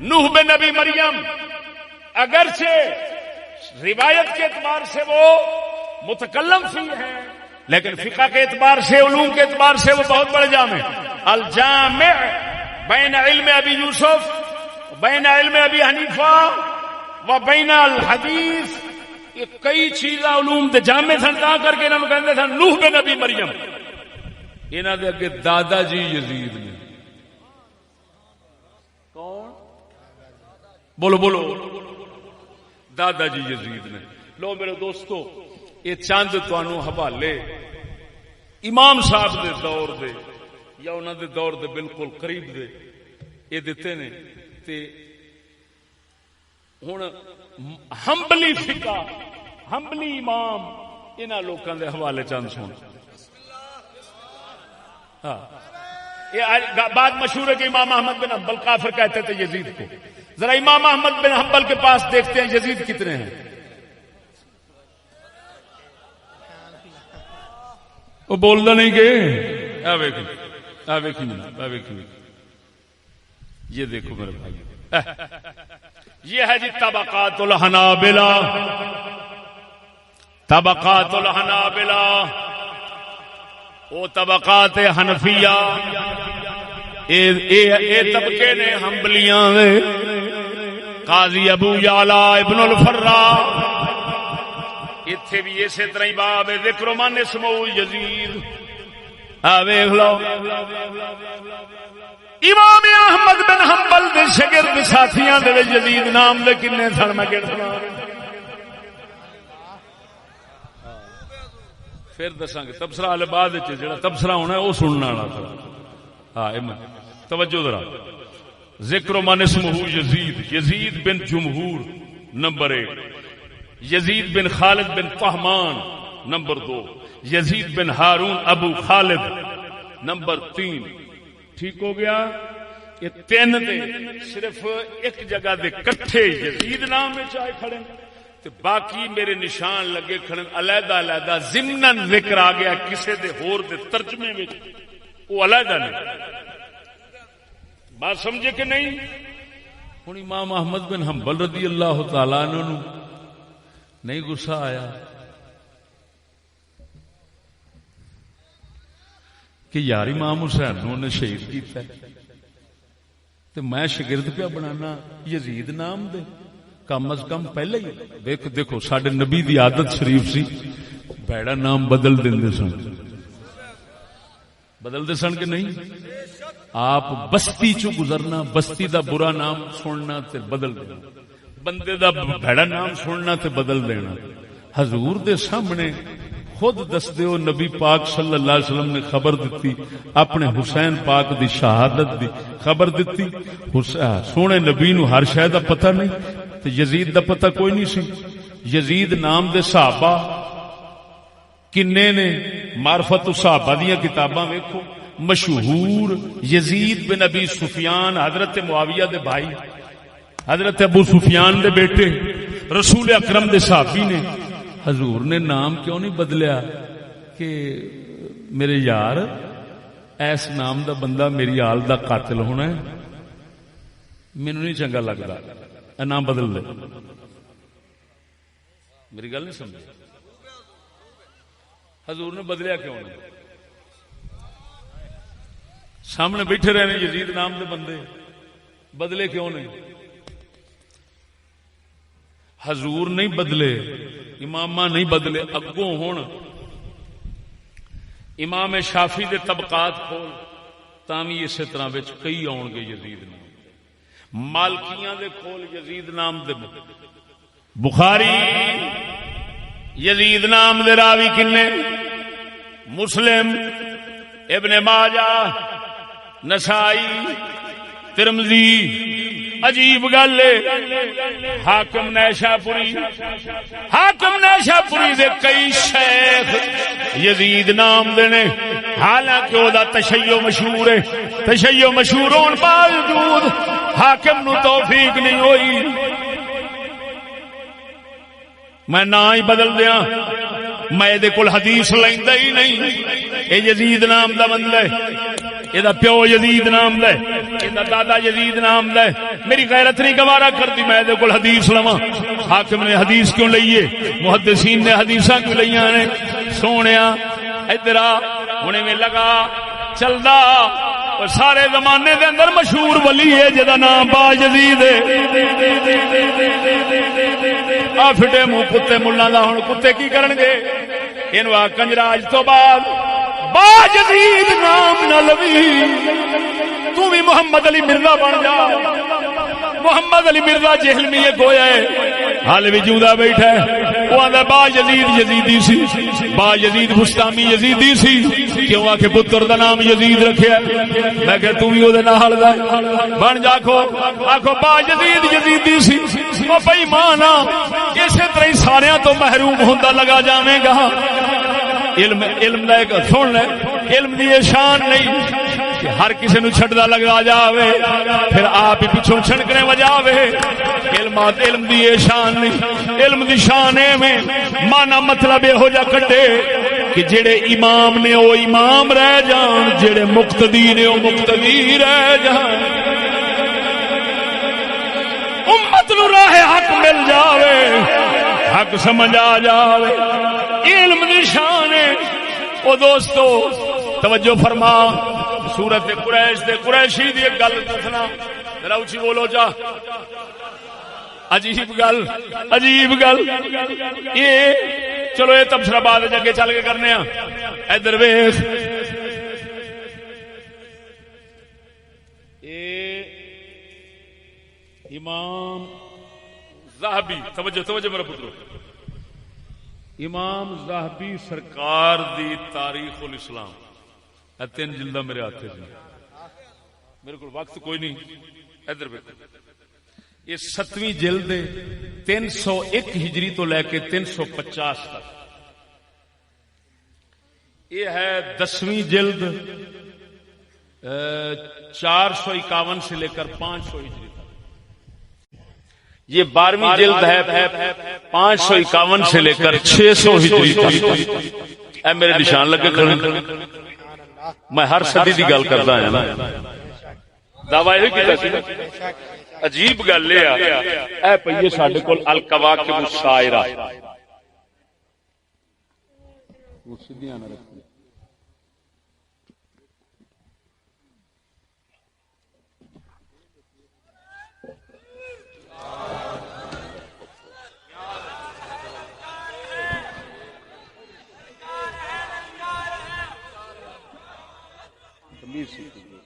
نوح بن نبی مریم اگرچہ روایت کے اعتبار سے وہ متکلم فی ہیں لیکن فقہ کے اعتبار سے علوم کے اعتبار سے وہ بہت بڑے جامع الجامع بین علم ابی یوسف بین علم ابی حنیفہ و بین الحدیث. یہ کئی چیزاں علوم دے جامع سن تا کر کے انہاں نوں کہندے سن نوح بن نبی مریم. انہاں دے اگے دادا جی یزید نے. کون؟ بولو بولو. دادا جی یزید نے. لو میرے دوستو یہ چند تانوں حوالے امام صاحب دے دور دے یا انہاں دے دور دے بالکل قریب دے یہ دیتے نے. تے ہن ہمبلی فقہ ہمبلی امام انہاں لوکاں دے حوالے چند سن. ہاں یہ بات مشہور ہے کہ امام احمد بن حنبل کافر کہتے تھے یزید کو. ذرا امام احمد بن حنبل کے پاس دیکھتے ہیں یزید کتنے ہیں. وہ بولنا نہیں کہ یہ دیکھو میرے بھائی یہ ہے جی طبقات الحنابلہ. طبقات الحنابلہ وہ طبقات حنفیہ اے طبقے نے حنبلیاں دے. قاضی ابو یعلا ابن الفرا اتھے بھی اسی طرح ہی باب ذکر من اسمہ یزید. ویکھ لو امام احمد بن حنبل دے شاگرد ساتھیاں دے یزید نام دے کنے سن میں گننا پھر دساں گے. تبصرہ والے بعد وچ جڑا تبصرہ ہونا ہے وہ سننا والا تھا. ہاں توجہ ذرا. ذکر من اسمہ یزید. یزید بن جمہور نمبر 1. یزید بن خالد بن طہمان نمبر 2. یزید بن ہارون ابو خالد نمبر 3. ٹھیک ہو گیا. یہ 3 دے صرف ایک جگہ دے کٹھے یزید نام میں چاہے کھڑے تے باقی میرے نشان لگے کھڑے علیحدہ علیحدہ ضمناً ذکر آ گیا کسے دے ہور دے ترجمے میں وہ علیحدہ نہیں. بات سمجھے کہ نہیں. ہن امام احمد بن حنبل رضی اللہ تعالیٰ عنہ نہیں غصہ آیا کہ یار امام حسین نے شہید کیتا ہے تے میں شاگرد پہ بنانا یزید نام دے. کم از کم پہلے ہی دیکھو ساڈے نبی دی عادت شریف سی بیڑا نام بدل دیندے سن. بدل دے سن کہ نہیں. آپ بستی چو گزرنا بستی دا برا نام سننا تے بدل دینا. بندے دا بھڑا نام سننا تے بدل دینا. حضور دے سامنے خود دس دیو نبی پاک صلی اللہ علیہ وسلم نے خبر دیتی اپنے حسین پاک دی شہادت دی خبر دیتی. سونے نبی نو ہر شے دا پتہ نہیں تے یزید دا پتہ کوئی نہیں سی. یزید نام دے صحابہ کنے نے. معرفت الصحابہ دیاں کتاباں ویکھو. مشہور یزید بن ابی سفیان حضرت معاویہ دے بھائی حضرت ابو سفیان دے بیٹے رسول اکرم دے صحابی نے. حضور نے نام کیوں نہیں بدلیا کہ میرے یار ایس نام دا بندہ میری آل دا قاتل ہونا ہے مینوں نہیں چنگا لگتا نام بدل دے. میری گل نہیں سمجھ. حضور نے بدلیا کیوں نہیں. سامنے بیٹھے رہنے یزید نام دے بندے بدلے کیوں نہیں. حضور نہیں بدلے امامہ نہیں بدلے. اگوں ہون امام شافعی دے طبقات کھول تامی اسی طرح وچ کئی آن گے یزید نام. مالکیاں دے کھول یزید نام دے. بخاری یزید نام دے راوی کنے. مسلم ابن ماجہ نسائی ترمذی. عجیب گل حاکم نیشاپوری دے کئی شیخ یزید نام دینے حالانکہ وہ تشیع مشہور ہے. تشیع مشہور ہون باوجود حاکم نو توفیق نہیں ہوئی. میں نہ ہی بدل دیا. میں دے کول حدیث لیندا ہی نہیں. اے یزید نام دا بندہ ہے. یہ پیو یزید نام دا ہے. اندا دادا یزید نام دا میری غیرت نہیں گوارا کرتی میں دے کول حدیث لواں حاکم نے حدیث کیوں لئیے محدثین نے حدیثاں کیوں لیاں نے سونیا ادھر ہن میں لگا چلدا سارے زمانے دے اندر مشہور ولی ہے جدا نام با یزید آ پھٹے منہ کتے ملا دا ہن کتے کی کرن گے انوا کنجراج تو بعد با یزید نام نہ لوی تو بھی محمد علی مرزا بن جا محمد علی مرزا جہلمی ایک ہویا ہے حال بھی جوندا بیٹھا ہے وہ آندا با یزید یزیدی سی با یزید بستامی یزیدی سی کیوں آ کے پتر دا نام یزید رکھیا میں کہ تو بھی او دے نال دا بن جا آکھو با یزید یزیدی سی او بے ایمان اسی طرح سارے تو محروم ہوندا لگا جاویں گا علم دا ایک سن لے علم دی شان نہیں کہ ہر کسی نو چھڑدا لگا جاوے پھر آپ ہی پیچھوں چھڑکنے وجاوے علم دی شان نہیں علم دی شان ہے میں مانا مطلب یہ ہو جا کٹے کہ جڑے امام نے وہ امام رہ جان جڑے مقتدی نے وہ مقتدی رہ جان امت نو راہ حق مل جاوے حق سمجھ آ جاوے علم دی شان ہے او دوستو توجہ فرما سورت قریش دے قریشی دی ایک گل دسنا ذرا اونچی بولو جا عجیب گل یہ چلو یہ تبصرہ بعد اگے چل کے کرنے ادھر ویکھ امام ذہبی توجہ میرا پترو امام ذہبی سرکار دی تاریخ الاسلام تین جلدہ میرے ہاتھ سے میرے کو وقت کوئی نہیں ادھر یہ 7ویں جلد 301 ہجری تو لے کے 350 تک یہ ہے 10ویں جلد 451 سے لے کر 500 ہجری تک یہ 12ویں جلد ہے 551 سے لے کر 600 ہجری تک اے میرے نشان لگے کھڑے میں ہر صدی دی گل کردا ہاں نا دعویٰ یہ کیتا سی عجیب گل اے پئیے ساڈے کول الکواکب السائرہ سیدھیاں نہ رکھو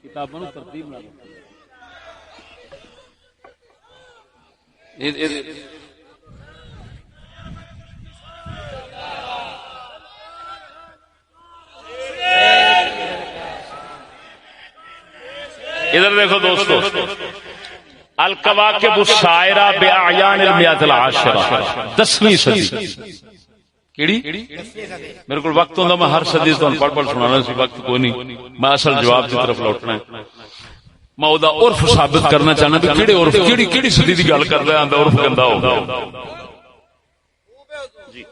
کتابوں ترتیب نہ ادھر دیکھو دوستو الکواکب السائرہ باعیان المئۃ العاشرہ 10ویں صدی کیڑی میرے کو وقت ہوندا میں ہر صدی تو پڑھ سنانا سی وقت کوئی نہیں میں اصل جواب کی طرف لوٹنا ہے میں او دا عرف ثابت کرنا چاہنا کہ کیڑے عرف کیڑی صدی دی گل کردا ہے آندا عرف گندا ہوگا جی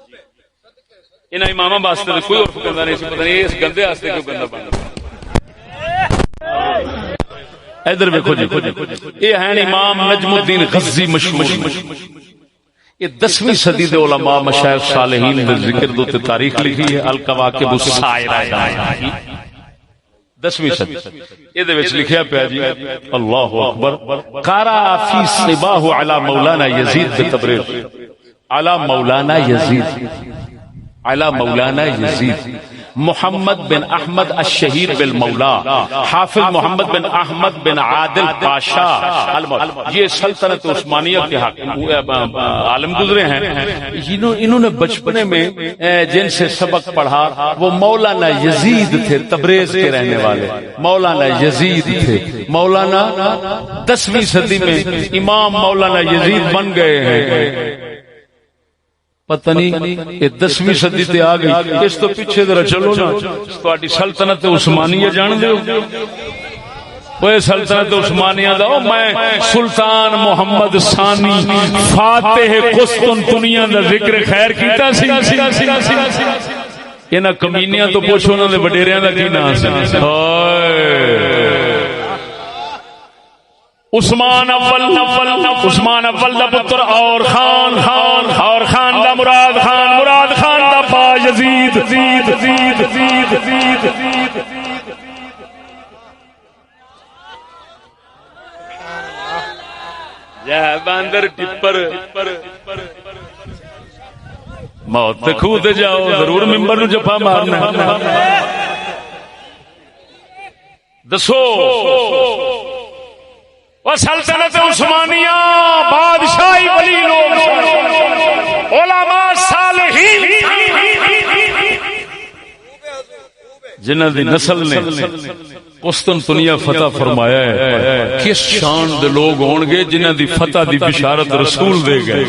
انہاں اماماں واسطے کوئی عرف گندا نہیں سی پتہ نہیں اس گندے واسطے کیوں گندا بندا ادھر دیکھو جی یہ ہیں امام نجم الدین غزی مشہور یہ 10ویں صدی دے علماء مشائخ صالحین دے ذکر دو تے تاریخ لکھی ہے الکواکب السائرہ 10ویں صدی یہ دے وچ لکھیا پیا جی اللہ اکبر قرأ فی صباح علی مولانا یزید بتبریز علی مولانا یزید محمد بن احمد الشہیر بالمولا حافظ محمد بن احمد بن عادل پاشا یہ سلطنت عثمانیہ کے عالم گزرے ہیں انہوں نے بچپنے میں جن سے سبق پڑھا وہ مولانا یزید تھے تبریز کے رہنے والے مولانا یزید تھے مولانا 10ویں صدی میں امام مولانا یزید بن گئے ہیں پتہ نہیں یہ 10ویں صدی تے آ گئی اس تو پیچھے ذرا چلو نا تہاڈی سلطنت عثمانیہ جان دے وہ سلطنت عثمانیہ دا میں سلطان محمد ثانی فاتح قسطنطنیہ دا ذکر خیر کیتا سی انہاں کمینیاں تو پوچھو انہاں دے وڈیریاں دا کی نام سی عثمان اول دا پتر اور خان دا مراد خان دا با یزید یا باندر ٹپر موت خود جاؤ ضرور ممبر نو جفا مارنا دسو سلطنت عثمانیہ بادشاہی ولی لوگ علماء صالحین جنہاں دی نسل نے قسطنطنیہ فتح فرمایا ہے کس شان دے لوگ ہون گے جنہاں دی فتح دی بشارت رسول دے گئے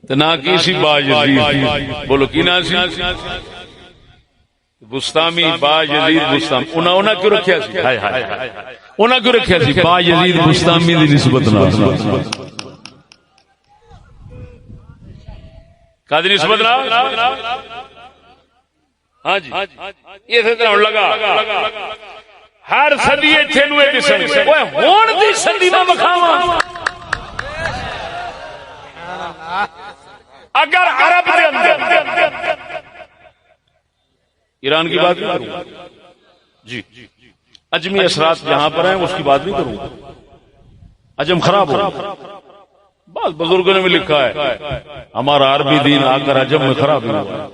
تنا کسی با یزید بولو کی نا سی بستامی با یزید بستامی انہاں کیوں رکھیا سی انہاں کیوں رکھیا سی با یزید بستامی دی نسبت نال کدی نسبت نال ہاں جی اسی طرح لگا ہر صدی ایتھے نو اے دسن اوے ہن دی صدی دا مکھاواں اگر عرب دے اندر ایران کی بات نہیں کروں جی اجمی اثرات جہاں پر ہیں اس کی بات نہیں کروں عجم خراب ہو بعض بزرگوں نے بھی لکھا ہے ہمارا عربی دین آ کر عجم میں خراب ہوا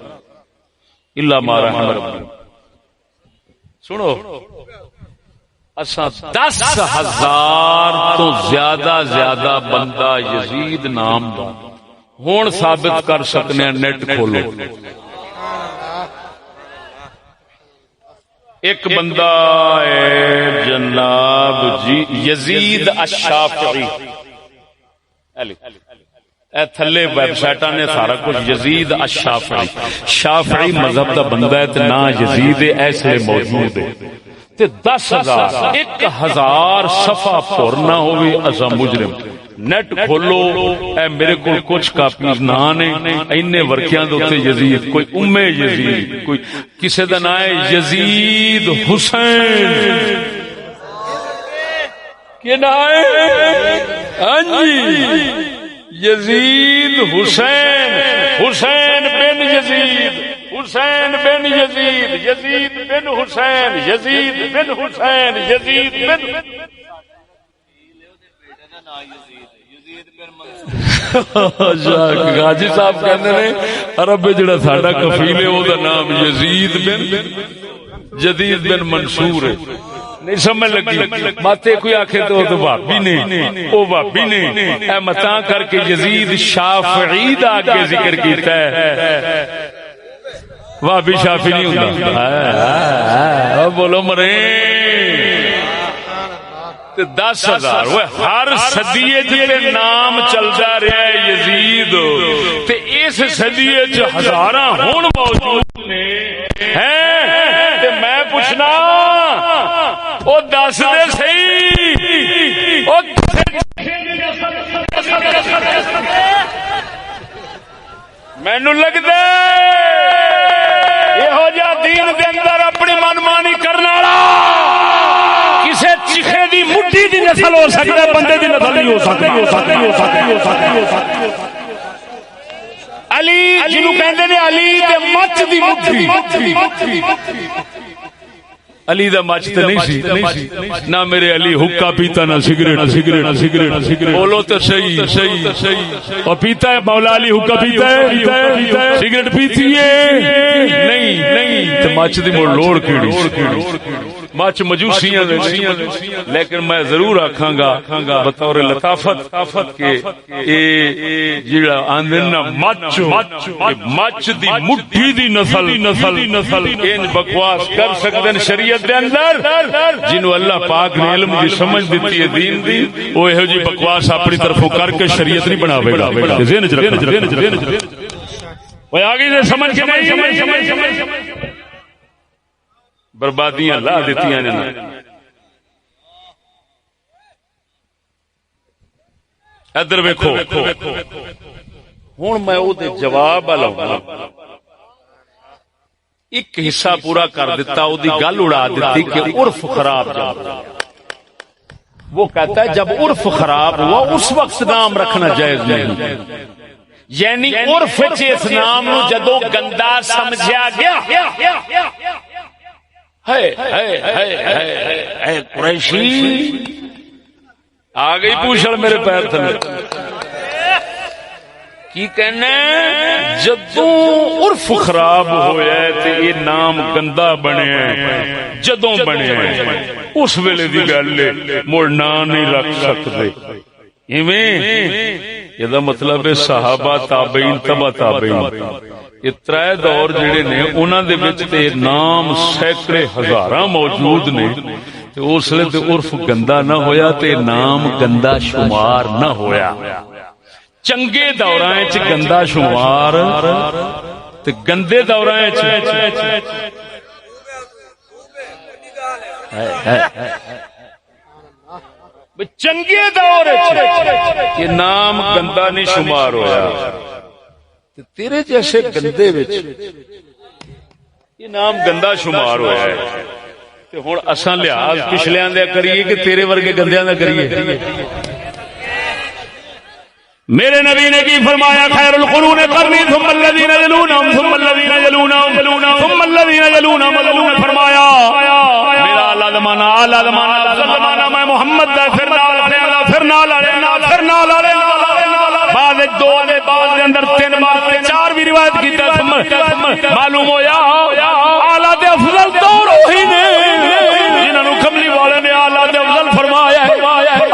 اللہ ما رحم ربی سنو اساں 10,000 تو زیادہ بندہ یزید نام دا ہون ثابت کر سکنے نیٹ کھولو ایک بندہ ہے جناب جی یزید الشافعی اے تھلے ویب سائٹاں نے سارا کچھ یزید الشافعی شافعی مذہب دا بندہ ہے تے نا یزید ایسے موجود ہے تے 10,000 1,000 صفحہ پڑھنا ہوئے اسا مجرم نیٹ کھولو اے میرے کو کچھ کاپیز نہ نے اینے ورکیاں دے اوتے یزید کوئی ام یزید کوئی کسے دا نام ہے یزید حسین کہ نام ہے ہاں جی یزید حسین بن یزید حسین بن یزید یزید بن حسین یزید بن حسین یزید بن غازی صاحب کہندے نے عرب جڑا ساڈا کفیل ہے او دا نام یزید بن جدید بن منصور ہے نہیں سمجھ لگی ماتے کوئی آکھے تو بھابی نہیں او بھابی نہیں اے متاں کر کے یزید شافعی دا آگے ذکر کیتا ہے بھابی شافعی نہیں ہوندا بولو مرے 10,000 ہر صدیے جے نام چلدا رہا ہے یزید تے اس صدیے چ ہزاراں ہن موجود نے ہیں تے میں پوچھنا او دس دے صحیح او مینوں لگدا یہو جا دین دے اندر اپنی منمانی کرن والا کسے چیخے دی مٹھی دی نسل ہو سکتا ہے بندے دی نسل نہیں ہو سکتی علی جنوں کہندے نے علی دے مچ دی مٹھی علی دا مچ تے نہیں سی نہ میرے علی حکا پیتا نہ سگریٹ بولو تو صحیح اور پیتا ہے مولا علی حکا پیتا ہے سگریٹ پیتی ہے نہیں تے مچ دی مڑ لوڑ کیڑی مچ مجوسیاں لیکن میں ضرور آکھاں گا بطور لطافت کے اے جڑا آندے نا مچ دی مٹھی دی نسل ان بکواس کر سکدے شریعت دے اندر جنوں اللہ پاک نے علم دی سمجھ دتی ہے دین دی او ایہو جی بکواس اپنی طرفوں کر کے شریعت نہیں بناوے گا ذہن وچ رکھنا اوے آگے سے سمجھ کے نہیں بربادیاں لا دیتیاں نے ادھر ویکھو ہن میں او دے جواب لاؤں ایک حصہ پورا کر دیتا، او دی گل اڑا دیتی کہ عرف خراب جب وہ کہتا ہے جب عرف خراب ہوا اس وقت نام رکھنا جائز نہیں، یعنی عرف اس نام نو جدو گندا سمجھا گیا ہے قریشی آ گئی پوچھڑ میرے پیر تھلے کی کہنا جدوں عرف خراب ہویا ہے تے یہ نام گندا بنیا ہے، جدوں بنیا ہے اس ویلے دی گل ہے، مڑ نام نہیں رکھ سکتے۔ ایویں یہ مطلب ہے صحابہ تابعین تبع تابعین یہ ترے دور جڑے نے انہاں دے وچ تے نام سینکڑے ہزاراں موجود نے، تے اس لیے تے عرف گندا نہ ہویا تے نام گندا شمار نہ ہویا۔ چنگے دوراں وچ گندا شمار تے گندے دوراں وچ چنگے دور یہ نام گندا نہیں شمار ہویا، تیرے جیسے گندے وچ یہ نام گندا شمار ہویا ہے، تے ہن اساں لحاظ پچھلیاں دا کریے کہ تیرے ورگے گندیاں دا کریے؟ میرے نبی نے کی فرمایا خیر القرون قرنی ثم الذين يلونهم ثم الذين يلونهم ثم الذين يلونهم فرمایا میرا اعلی زمانہ میں محمد دا پھر نال بعد دو نے بعد اندر تین بار چار بھی روایت کیتا، معلوم ہویا اعلی دے افضل دور وہی نے جنہاں نو کملی والے نے اعلی دے افضل فرمایا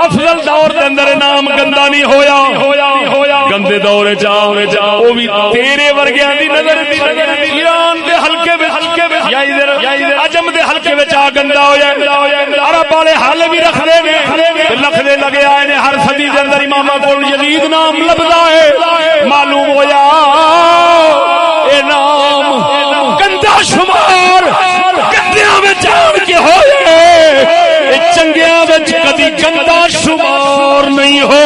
افضل دور دے اندر نام گندا نہیں ہویا، گندے دور جاؤ وہ بھی تیرے ورگیاں دی نظر ایران دے حلقے یا ادھر عجم دے حلقے وچ آ گندا ہویا، عرب والے حال بھی رکھدے نے لکھدے لگے آئے نے ہر صدی دے اندر اماماں کول یزید نام لبدا ہے، معلوم ہویا اے نام گندا شمار گندیاں وچ آن کے ہوئے، چنگیاں وچ کدی گندا شمار نہیں ہو۔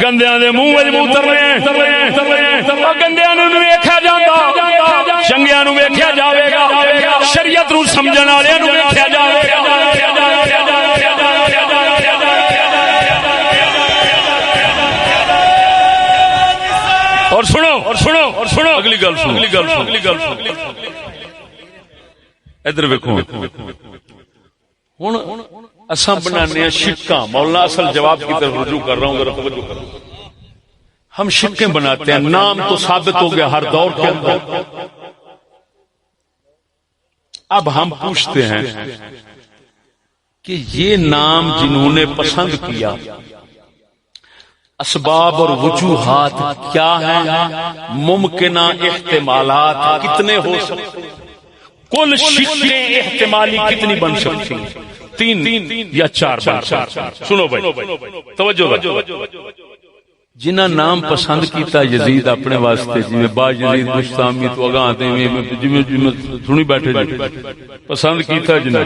گندیاں دے منہ اترنے گندیاں نو ویکھیا جاندا، چنگیاں نو ویکھیا جاوے گا، شریعت نو سمجھن والےاں نو ویکھیا جاوے گا۔ اور سنو اگلی گل ادھر ویکھو ہن اساں بنانے شکاں، مولانا اصل جواب کی طرف رجوع کر رہا ہوں، ذرا توجہ کرو۔ ہم شکیں بناتے ہیں، نام تو ثابت ہو گیا ہر دور کے اندر، اب ہم پوچھتے ہیں کہ یہ نام جنہوں نے پسند کیا اسباب اور وجوہات کیا ہیں، ممکنہ احتمالات کتنے ہو سکتے، کل شکلیں احتمالی کتنی بن سکتی، تین یا چار بن سکتی۔ سنو بھائی توجہ، جنہ نام پسند کیتا یزید اپنے واسطے، جی با یزید مشتامی تو اگاں تے جویں سنی بیٹھے جی پسند کیتا جنہ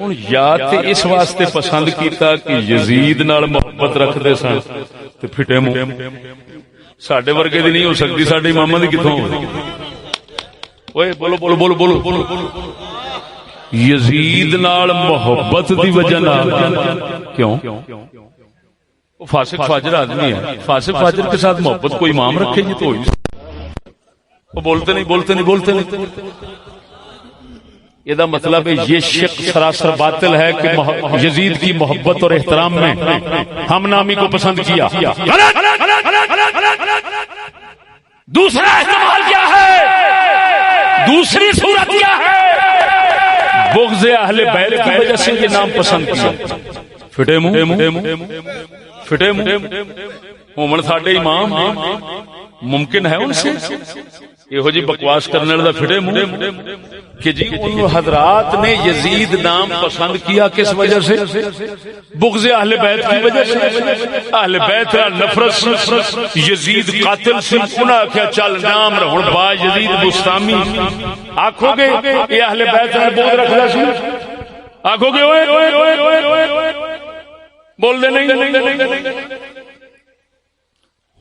ہن یا تے اس واسطے پسند کیتا کہ یزید نال محبت رکھدے سن تے پھٹے منہ، ساڈے ورگے دی نہیں ہو سکتی، ساڈے اماماں دی کتھوں اوئے بولو یزید نال محبت دی وجہ نال کیوں؟ فاسق فاجر آدمی ہے، فاسق فاجر کے ساتھ محبت کوئی امام رکھے جی تو وہ بولتے نہیں۔ یہ مطلب ہے یہ شک سراسر باطل ہے کہ یزید کی محبت اور احترام میں ہم نامی کو پسند کیا۔ دوسرا احتمال کیا ہے، دوسری صورت کیا ہے، بغض اہل بیت کی وجہ سے یہ نام پسند کیا۔ پھٹے منہ مومن ساڈے امام ممکن ہے ان سے یہ جی بکواس کرنے والا پھٹے منہ کہ جی ان حضرات نے یزید نام پسند کیا کس وجہ سے؟ بغض اہل بیت کی وجہ سے، اہل بیت نفرت، یزید قاتل سے انہاں کیا چل نام رہن با یزید بستامی آکھو گے یہ اہل بیت نے بغض رکھدا سی، آکھو گے اوئے بول دے نہیں.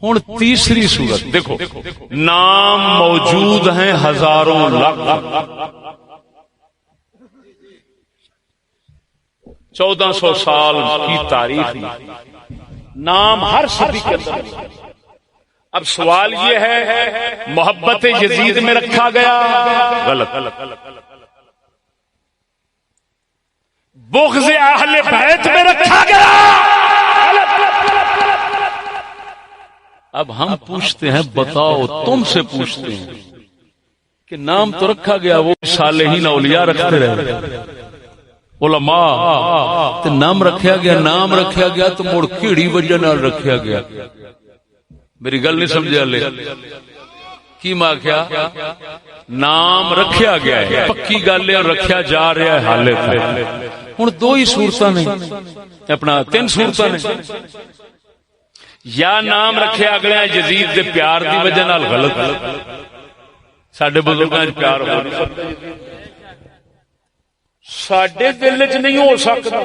ہوں تیسری صورت دیکھو، نام موجود ہیں ہزاروں لاکھ، 1400 سال کی تاریخ میں نام ہر صدی کے اندر. اب سوال یہ ہے محبت یزید میں رکھا گیا، غلط. بغض اہل بیت میں رکھا گیا، اب ہم پوچھتے ہیں بتاؤ، تم سے پوچھتے ہیں کہ نام تو رکھا گیا، وہ صالحین اولیاء رکھتے رہے، علماء تے نام رکھا گیا، نام رکھا گیا تو مڑ کیڑی وجہ نال رکھا گیا؟ میری گل نہیں سمجھا لے کی ماں کیا نام رکھا گیا ہے، پکی گل ہے، رکھا جا رہا ہے حالے تے. ہن دو ہی صورتاں نے، اپنا تین صورتاں نے، یا نام رکھے اگلے یزید دے پیار دی وجہ نال غلط، ساڈے بزرگاں وچ پیار ہو نہیں سکدا، ساڈے دل وچ نہیں ہو سکدا.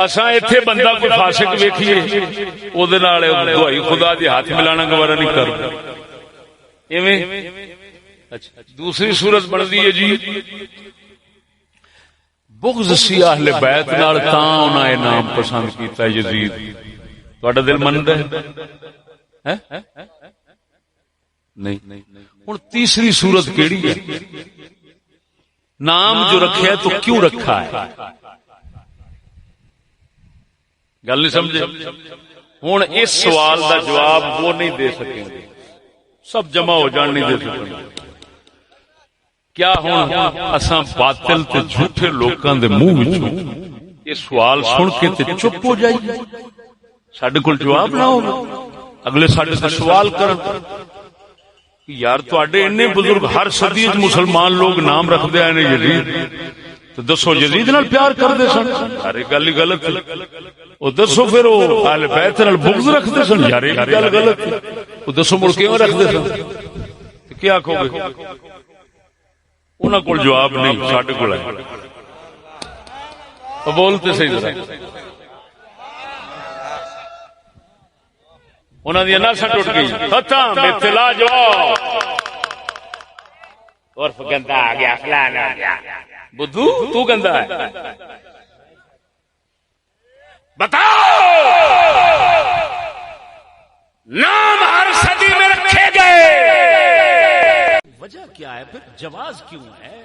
اساں ایتھے بندہ کوئی فاسق ویکھیے او دے نال دعائی خدا دی ہاتھ ملانا گوارا نہیں کردا ایویں. اچھا دوسری صورت بندی ہے جی بغض سی اہل بیت نال، تاں انہاں اے نام پسند کیتا یزید. تہاڈا دل مندا ہے نہیں؟ ہن تیسری صورت کیڑی ہے؟ نام جو رکھا ہے تو کیوں رکھا ہے؟ گل نہیں سمجھے. ہوں اس سوال کا جواب وہ نہیں دے سکیں گے، سب جمع ہو جان نہیں دے سکیں گے. کیا ہوں اساں باطل تے جھوٹے لوکاں دے منہ وچوں یہ سوال سن کے تے چپ ہو جائیے؟ ساڈے کول جواب نہ ہو، اگلے ساڈے سے سوال کرن یار تواڈے اتنے بزرگ ہر صدی وچ مسلمان لوگ نام رکھدے ہیں یزید، تو دسو یزید نال پیار کردے سن؟ ارے گل ہی غلط ہے. او دسو پھر او اہل بیت نال بغض رکھدے سن؟ یار یہ گل غلط ہے. او دسو مڑ کیوں رکھدے سن؟ کیا کہو گے؟ انہاں کول جواب نہیں، ساڈے کول ہے. تو بولتے صحیح ذرا، انہاں دی نساں ٹوٹ گئی ختم، ابتلا جواب. اور گندا آ گیا، فلانا آ گیا. بدھو تو گندا ہے، بتاؤ نام ہر صدی میں رکھے گئے، وجہ کیا ہے؟ پھر جواز کیوں ہے؟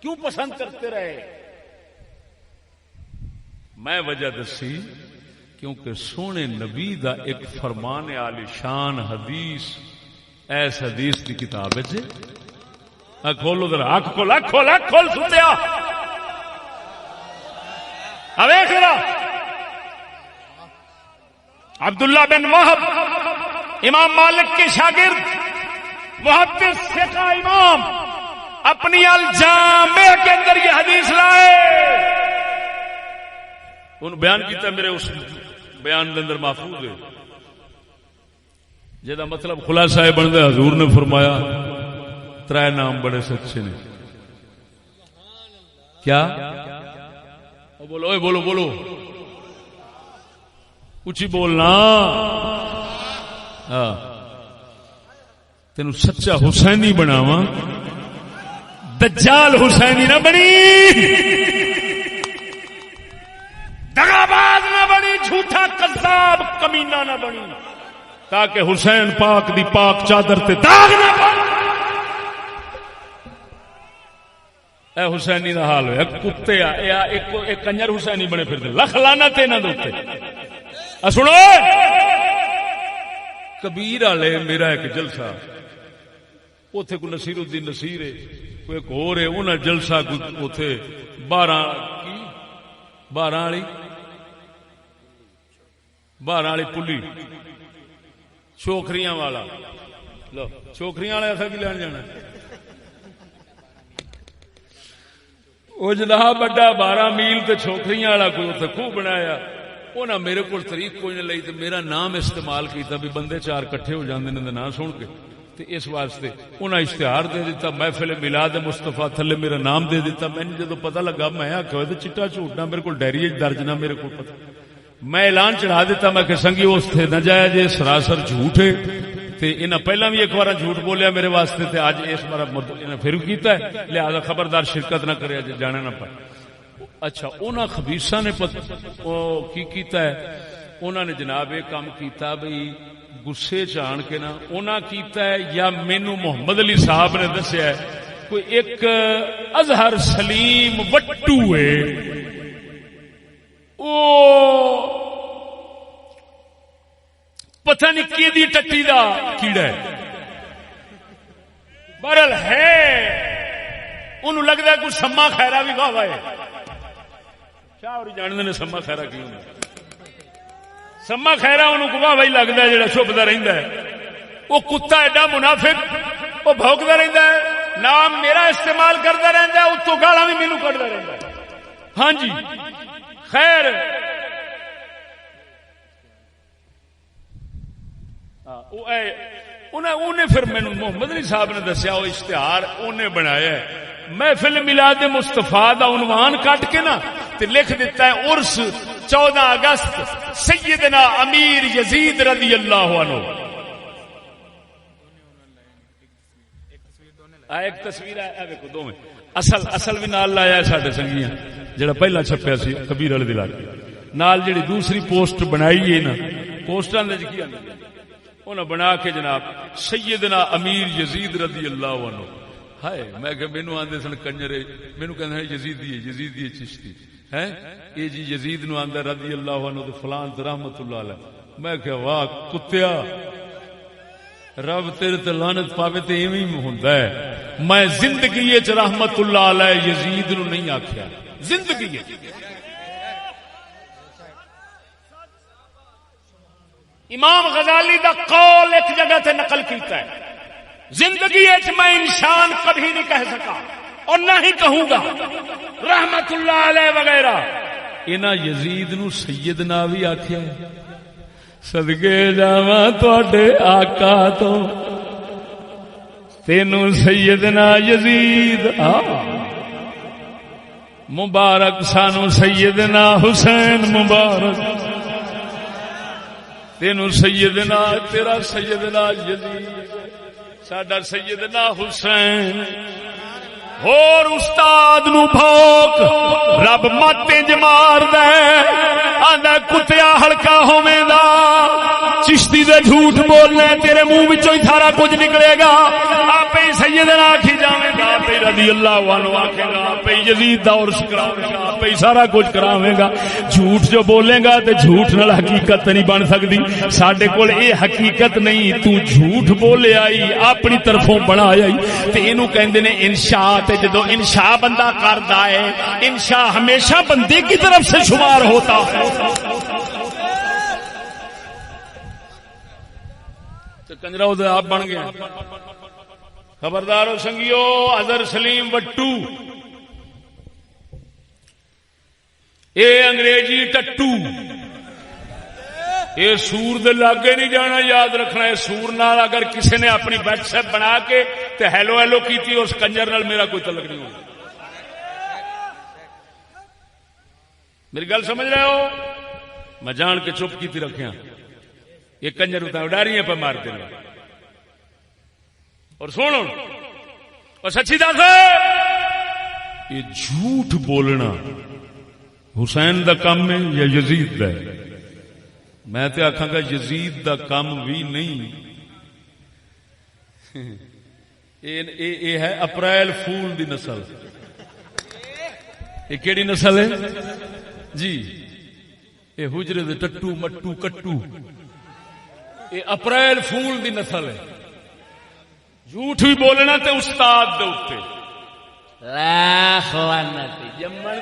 کیوں پسند کرتے رہے؟ میں وجہ دسی، کیونکہ سونے نبی دا ایک فرمان عالی شان حدیث، ایس حدیث دی کتاب ہے. کھولو ذرا، اکھ کھول، اکھ کھول، اکھ کھول ستیا. اویکھ ذرا، عبداللہ بن وہب امام مالک کے شاگرد، محدث فقہ امام، اپنی الجامع کے اندر یہ حدیث لائے. انہوں بیان کیتا، میرے اس بیان کے اندر محفوظ ہے، جہاں مطلب خلاصہ ہے بنتا. حضور نے فرمایا ترائے نام بڑے سچے نے. کیا؟ بولو اے بولو بولو اچھی بولنا. ہاں تینوں سچا حسینی بناواں، دجال حسینی نہ بنی، دغاباز نہ بنی، جھوٹا کذاب کمینہ نہ بنی، تاکہ حسین پاک دی پاک چادر تے داغ نہ پڑے. اے حسینی دا حال ہویا کتے ایک کنجر حسینی بنے پھر لکھ لعنت انہاں دے اوتے. سنو کبیر والے میرا ایک جلسہ اوتھے کو نصیر الدین نصیر ہے، کوئی ایک اور ہے، انہاں جلسہ اوتھے 12 والی پلی چھوکریاں والا. لو چھوکریاں والے ایسا کی لین جانا؟ وہ جناب بڑا 12 میل تے چھوکریاں والا کوئی اتنے خوب بنایا. انہاں میرے کو طریق کوئی نہیں لئی تے میرا نام استعمال کیتا بھی بندے 4 کٹھے ہو جاندے نے نام سن کے. تے اس واسطے انہاں اشتہار دے دیتا محفل میلاد مصطفیٰ تھلے میرا نام دے دیتا. میں جدوں پتہ لگا میں آکھیا تے چٹا جھوٹنا میرے کو ڈائری درج نہ میرے کو پتہ. میں اعلان چڑھا دیتا میں کہ سنگیو اس تھے ناجائز سراسر جھوٹ ہے تے انہاں پہلا بھی ایک بار جھوٹ بولیا میرے واسطے تے اج اس بار انہاں پھر کیتا ہے لہذا خبردار شرکت نہ کرے جانے نہ پائے. اچھا انہاں خبیثاں نے کی کیتا ہے انہاں نے جناب یہ کام کیتا بھئی غصے چ آن کے نا انہاں کیتا ہے یا مینوں محمد علی صاحب نے دسیا ہے کوئی ایک اظہر سلیم وٹو ہے او پتہ نہیں کی دی ٹٹی دا کیڑا ہے بہرحال ہے انہوں لگتا ہے کوئی سما خیرا بھی واہ ہے کیا اور جانتے نے سما خیرا کی سما خیرا انہوں کو واہ بھائی لگتا ہے جڑا چھپتا رہتا ہے وہ کتا ایڈا منافق وہ بھوکتا رہتا ہے نام میرا استعمال کرتا رہتا ہے اتوں گالا بھی مینوں کڈتا رہتا ہے. ہاں جی خیر انہیں پھر مینوں محمد علی صاحب نے دسیا وہ اشتہار انہیں بنایا ہے محفل میلاد مصطفیٰ دا عنوان کٹ کے نا تے لکھ دیتا ہے عرس 14 اگست سیدنا امیر یزید رضی اللہ عنہ. ایک تصویر ہے دیکھو دو میں اصل بھی نال لایا ہے ساڈے سنگیاں جڑا پہلا چھپیا سی کبیر والے دل نال جڑی دوسری پوسٹ بنائی ہے نا پوسٹاں دے کی انہاں بنا کے جناب سیدنا امیر یزید رضی اللہ عنہ. ہائے میں کہ مینوں آندے سن کنجرے مینوں کہندے یزیدی چشتی ہیں اے جی یزید نو آندا رضی اللہ عنہ تے فلان رحمت اللہ علیہ. میں کہ واہ کتیا رب تیرے تے لعنت پاوے تے ایویں ہی ہوندا ہے. میں زندگی وچ رحمت اللہ علیہ یزید نو نہیں آکھیا زندگی امام غزالی دا قول ایک جگہ تے نقل کیتا ہے زندگی وچ میں انسان کبھی نہیں کہہ سکا اور نہ ہی کہوں گا رحمت اللہ علیہ وغیرہ. انہاں یزید نو سیدنا بھی آکھیا ہے. صدقے جاواں تواڈے آقا تو تینوں سیدنا یزید مبارک سانو سیدنا حسین مبارک تینوں سیدنا تیرا سیدنا یزید ساڈا سیدنا حسین. اور استاد نو بھوک رب مت انج مار دے آندا کتیا ہلکا ہوویں دا چشتی دے جھوٹ بولنے تیرے منہ وچوں ہی سارا کچھ نکلے گا. آپ ہی سیدنا آکھی جاویں گا آپ ہی رضی اللہ عنہ آکھے گا آپ ہی یزید دا عرس کراویں گا آپ ہی سارا کچھ کراویں گا. جھوٹ جو بولے گا تے جھوٹ نال حقیقت نہیں بن سکتی. ساڈے کول اے حقیقت نہیں تو جھوٹ بولے آئی اپنی طرفوں بنایا آئی تے اینو کہندے نے انشاء. تے جدو انشاء بندہ کردا ہے انشاء ہمیشہ بندے کی طرف سے شمار ہوتا ہے. کنجرا آپ بن گیا. خبردار ہو سنگیو اظہر سلیم وٹو اے انگریزی ٹٹو اے سور دے لاگے نہیں جانا یاد رکھنا ہے. سور نال اگر کسی نے اپنی واٹس ایپ بنا کے تے ہیلو ہیلو کیتی اس کنجر نال میرا کوئی تعلق نہیں ہوگا. میری گل سمجھ رہے ہو میں جان کے چپ کیتی رکھیا یہ کنجر اڈاریاں پہ مارتے ہیں. اور سنو اور سچی دس یہ جھوٹ بولنا حسین دا کام ہے یا یزید دا ہے؟ میں تے آکھاں گا یزید دا کام بھی نہیں. یہ ہے اپریل فول دی نسل. یہ کیڑی نسل ہے جی؟ یہ حجرے دے ٹٹو مٹو کٹو یہ اپریل فول دی نسل ہے. جھوٹ بھی بولنا تے استاد دے اوتے جمن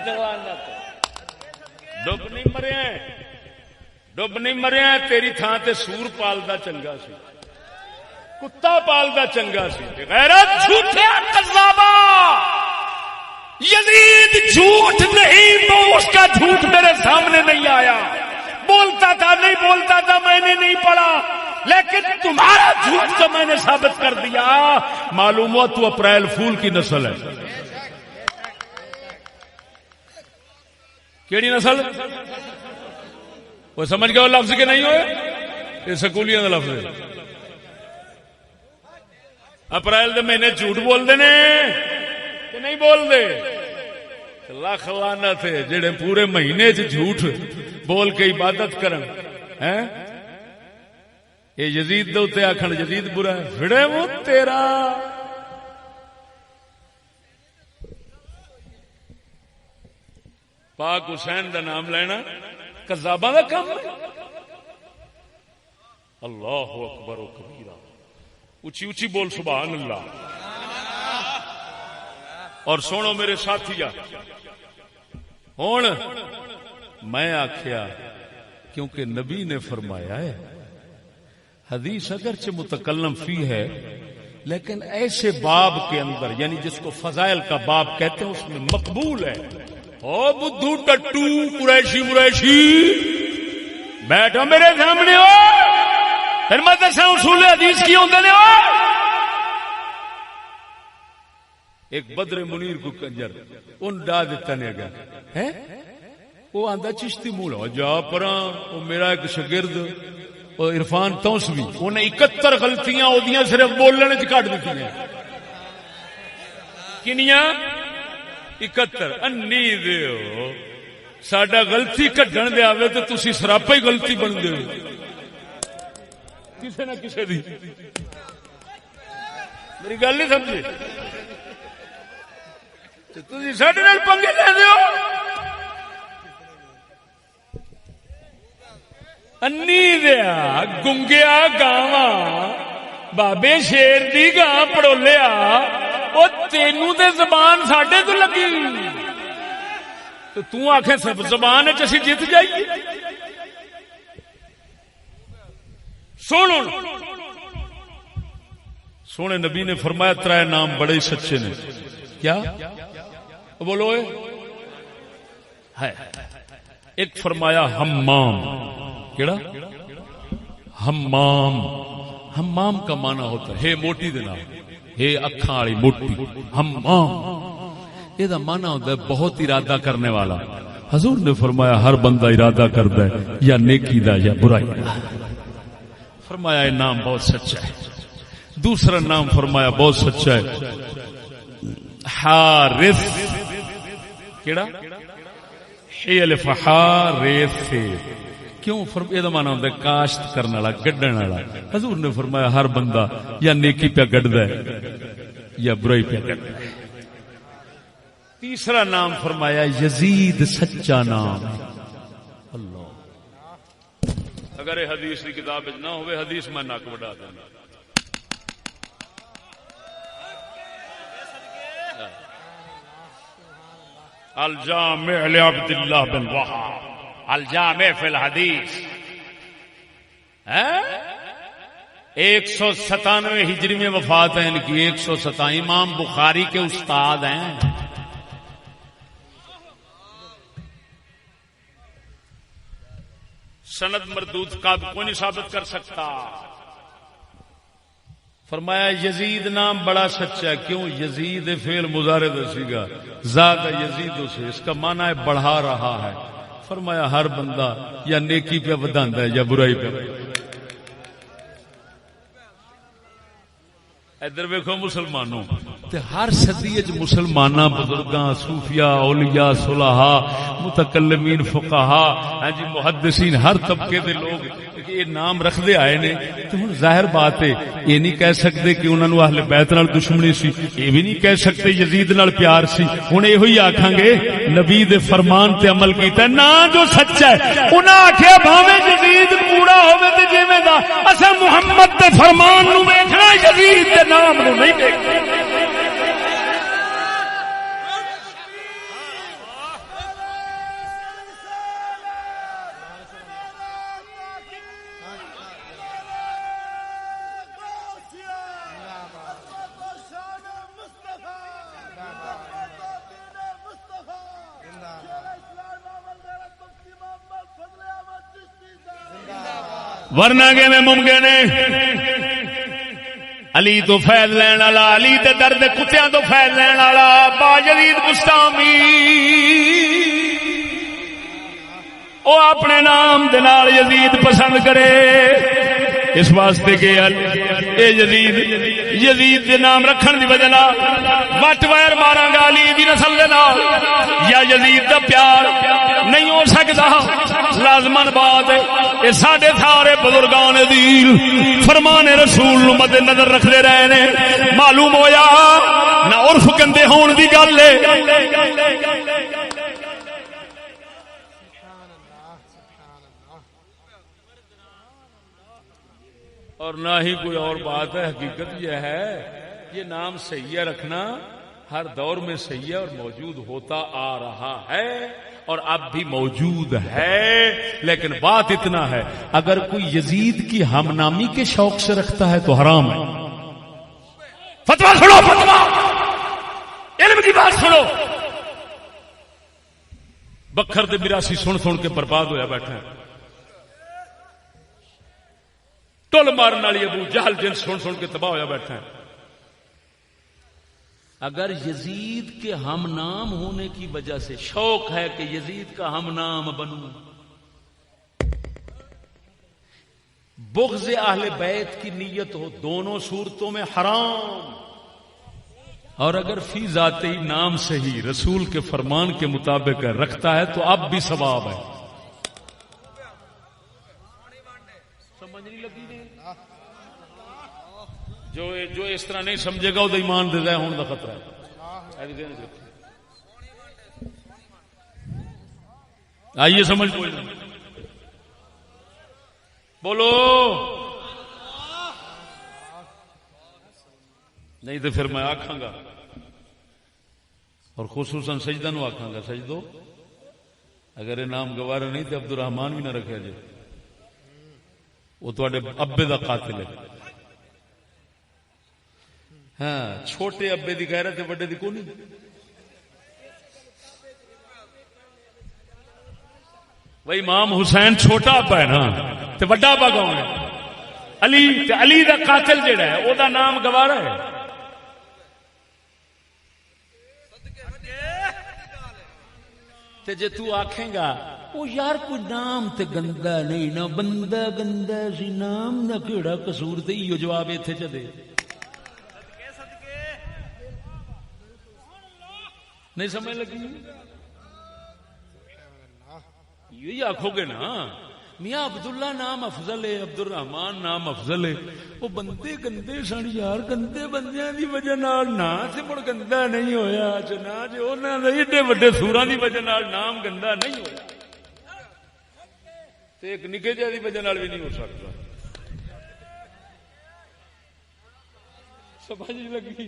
ڈب نہیں مریا ڈب نہیں مریا. تیری تھان تے سور پالدا چنگا سی کتا پالدا چنگا سی. غیرت جھوٹے کذابا یزید جھوٹ نہیں تو اس کا جھوٹ میرے سامنے نہیں آیا. بولتا تھا نہیں بولتا تھا میں نے نہیں پڑھا لیکن تمہارا جھوٹ تو میں نے ثابت کر دیا. معلوم ہوا تو اپریل فول کی نسل ہے. کیڑی نسل؟ وہ سمجھ گئے لفظ کے نہیں ہوئے؟ یہ سکولیاں کا لفظ ہے. اپریل دے مہینے جھوٹ بولتے نے کہ نہیں بولتے؟ لاکھ لعنت ہے جڑے پورے مہینے جھوٹ بول کے عبادت کرن. یہ یزید دے اوتے آکھن یزید برا ہے، پھڑے وہ تیرا. پاک حسین دا نام لینا کذاباں دا کام ہے. اللہ اکبر و کبیرہ، اونچی اونچی بول سبحان اللہ. اور سنو میرے ساتھیا، ہن میں آکھیا کیونکہ نبی نے فرمایا ہے، حدیث اگرچہ متکلم فی ہے لیکن ایسے باب کے اندر، یعنی جس کو فضائل کا باب کہتے ہیں، اس میں مقبول ہے. او بدھو ٹٹو قریشی مرائشی بیٹھو میرے سامنے ہو، پھر میں دساں اصول حدیث کی ہوندے نے. ایک بدر منیر کو کنجر ان ڈا دیتا نے گا ہے، وہ آندا چشتی مولا جا پراں. وہ میرا ایک شاگرد عرفان توسوی، انہیں 71 غلطیاں اودیاں صرف بولنے چ کٹ دیتی ہیں. کنیاں 71. انی دیو ساڈا غلطی کڈن دے آوے تے تسی سراپا ہی غلطی بن دے کسے نہ کسے دی. میری گل نہیں سمجھے؟ تسی ساڈے نال پنگے لیندے ہو. انی دیا گنگیا گاواں بابے شیر دی گاں پڑولیا، وہ تینوں تے زبان ساڈے تو لگی تو تو آکھیں سب زبان اسی جیت جائیے. سونے نبی نے فرمایا 3 نام بڑے سچے نے. کیا بولو ہے؟ ایک فرمایا حمام. کیڑا؟ حمام. حمام کا معنی ہوتا ہے موٹی دے نام، ہے اکھاں والی موٹی. حمام یہ دا معنی ہوتا ہے بہت ارادہ کرنے والا. حضور نے فرمایا ہر بندہ ارادہ کرتا ہے یا نیکی دا یا برائی دا. فرمایا یہ نام بہت سچا ہے. دوسرا نام فرمایا بہت سچا ہے حارث. کیڑا؟ ہی الف حارث. کیوں؟ یہ مانا ہوتا ہے کاشت کرنے والا، گڈن والا. حضور نے فرمایا ہر بندہ یا نیکی پہ گڈدا ہے یا برائی پہ گڈدا ہے. تیسرا نام فرمایا یزید، سچا نام. اللہ، اگر یہ حدیث کی کتاب نہ ہوئے حدیث میں نک وڈا دینا. الجامع لعبد اللہ بن وہاب، الجامع فی الحدیث. 197 ہجری میں وفات ہے ان کی. 197. امام بخاری کے استاد ہیں. سند مردود کا کوئی نہیں ثابت کر سکتا. فرمایا یزید نام بڑا سچا ہے. کیوں؟ یزید فعل مضارع دسی گا، زاد یزید سے، اس کا معنی ہے بڑھا رہا ہے. فرمایا ہر بندہ یا نیکی پہ وداندا ہے یا برائی پہ. ادھر ویکھو مسلمانوں، تے ہر صدی وچ مسلماناں بزرگاں، صوفیاء، اولیاء، صلحاء، متکلمین، فقہاء، جی محدثین، ہر طبقے دے لوگ یہ نام رکھدے آئے نے. تے ہن ظاہر بات ہے یہ نہیں کہہ سکتے کہ انہاں نوں اہل بیت نال دشمنی سی، یہ بھی نہیں کہہ سکتے یزید نال پیار سی. ہن ایہی آکھاں گے نبی دے فرمان تے عمل کیتا ہے نا جو سچا ہے. انہاں آکھیا بھاویں یزید کوڑا ہوے تے جویں دا، اساں محمد دے فرمان نوں ویکھنا، یزید دے نام نوں نہیں دیکھنا. ورنہ کہ میں ممکن ہے علی تو فیض لین والا، علی دے درد کتیاں تو فیض لین والا با یزید بستامی او اپنے نام دے نال یزید پسند کرے اس واسطے کہ اے یزید دے نام رکھن دی وجہ نال وٹ ویر ماراں گا علی دی نسل دے نال یا یزید دا پیار نہیں ہو سکدا لازمن بات اے ساڈے سارے بزرگان دین فرمان رسول نو مد نظر رکھدے رہے نے معلوم ہویا نہ عرف گندے ہون دی گل ہے اور نہ ہی کوئی اور بات ہے حقیقت یہ ہے یہ نام صحیح رکھنا ہر دور میں صحیح ہے اور موجود ہوتا آ رہا ہے اور اب بھی موجود ہے لیکن بات اتنا ہے اگر کوئی یزید کی ہم نامی کے شوق سے رکھتا ہے تو حرام ہے فتویٰ سنو فتویٰ علم کی بات سنو بکھر دے میراسی سن سن کے برباد ہویا بیٹھا ہے ٹول مارن والی ابو جہل جن سن سن کے تباہ ہویا بیٹھا ہے اگر یزید کے ہم نام ہونے کی وجہ سے شوق ہے کہ یزید کا ہم نام بنوں بغض اہل بیت کی نیت ہو دونوں صورتوں میں حرام اور اگر فی ذاتی نام سے ہی رسول کے فرمان کے مطابق رکھتا ہے تو اب بھی ثواب ہے سمجھ نہیں لگی جو اس طرح نہیں سمجھے گا وہ ایمان دے ضائع ہونے کا خطرہ ہے آئیے سمجھ کوئی بولو نہیں تو پھر میں آکھاں گا اور خصوصاً سجدہ نو آکھاں گا سجدو اگر یہ نام گوارا نہیں تو عبد الرحمان بھی نہ رکھا جائے وہ تواڈے ابے دا قاتل ہے ہاں چھوٹے ابے دی غیرت ہے بڑے دی کوئی نہیں بھائی امام حسین چھوٹا ابا ہے نا تے بڑا ابا کون ہے علی تے علی دا قاتل جڑا ہے او دا نام گوارا ہے تے جے تو آکھیں گا او یار کوئی نام تے گندا نہیں نہ بندہ گندا سی نام نہ کیڑا قصور تے ایو جواب ایتھے چ دے نہیں سمجھ لگی یہی آخو گے نا میاں عبداللہ نام افضل ہے عبد الرحمان نام افضل ہے وہ بندے گندے سن یار گندے بندیاں دی وجہ نال نہ تے مڑ گندا نہیں ہویا چنا جے انہاں دے ایڈے وڈے سوراں دی وجہ نال نام گندا نہیں ہویا تے ایک نکے جے دی وجہ نال بھی نہیں ہو سکتا سمجھ لگی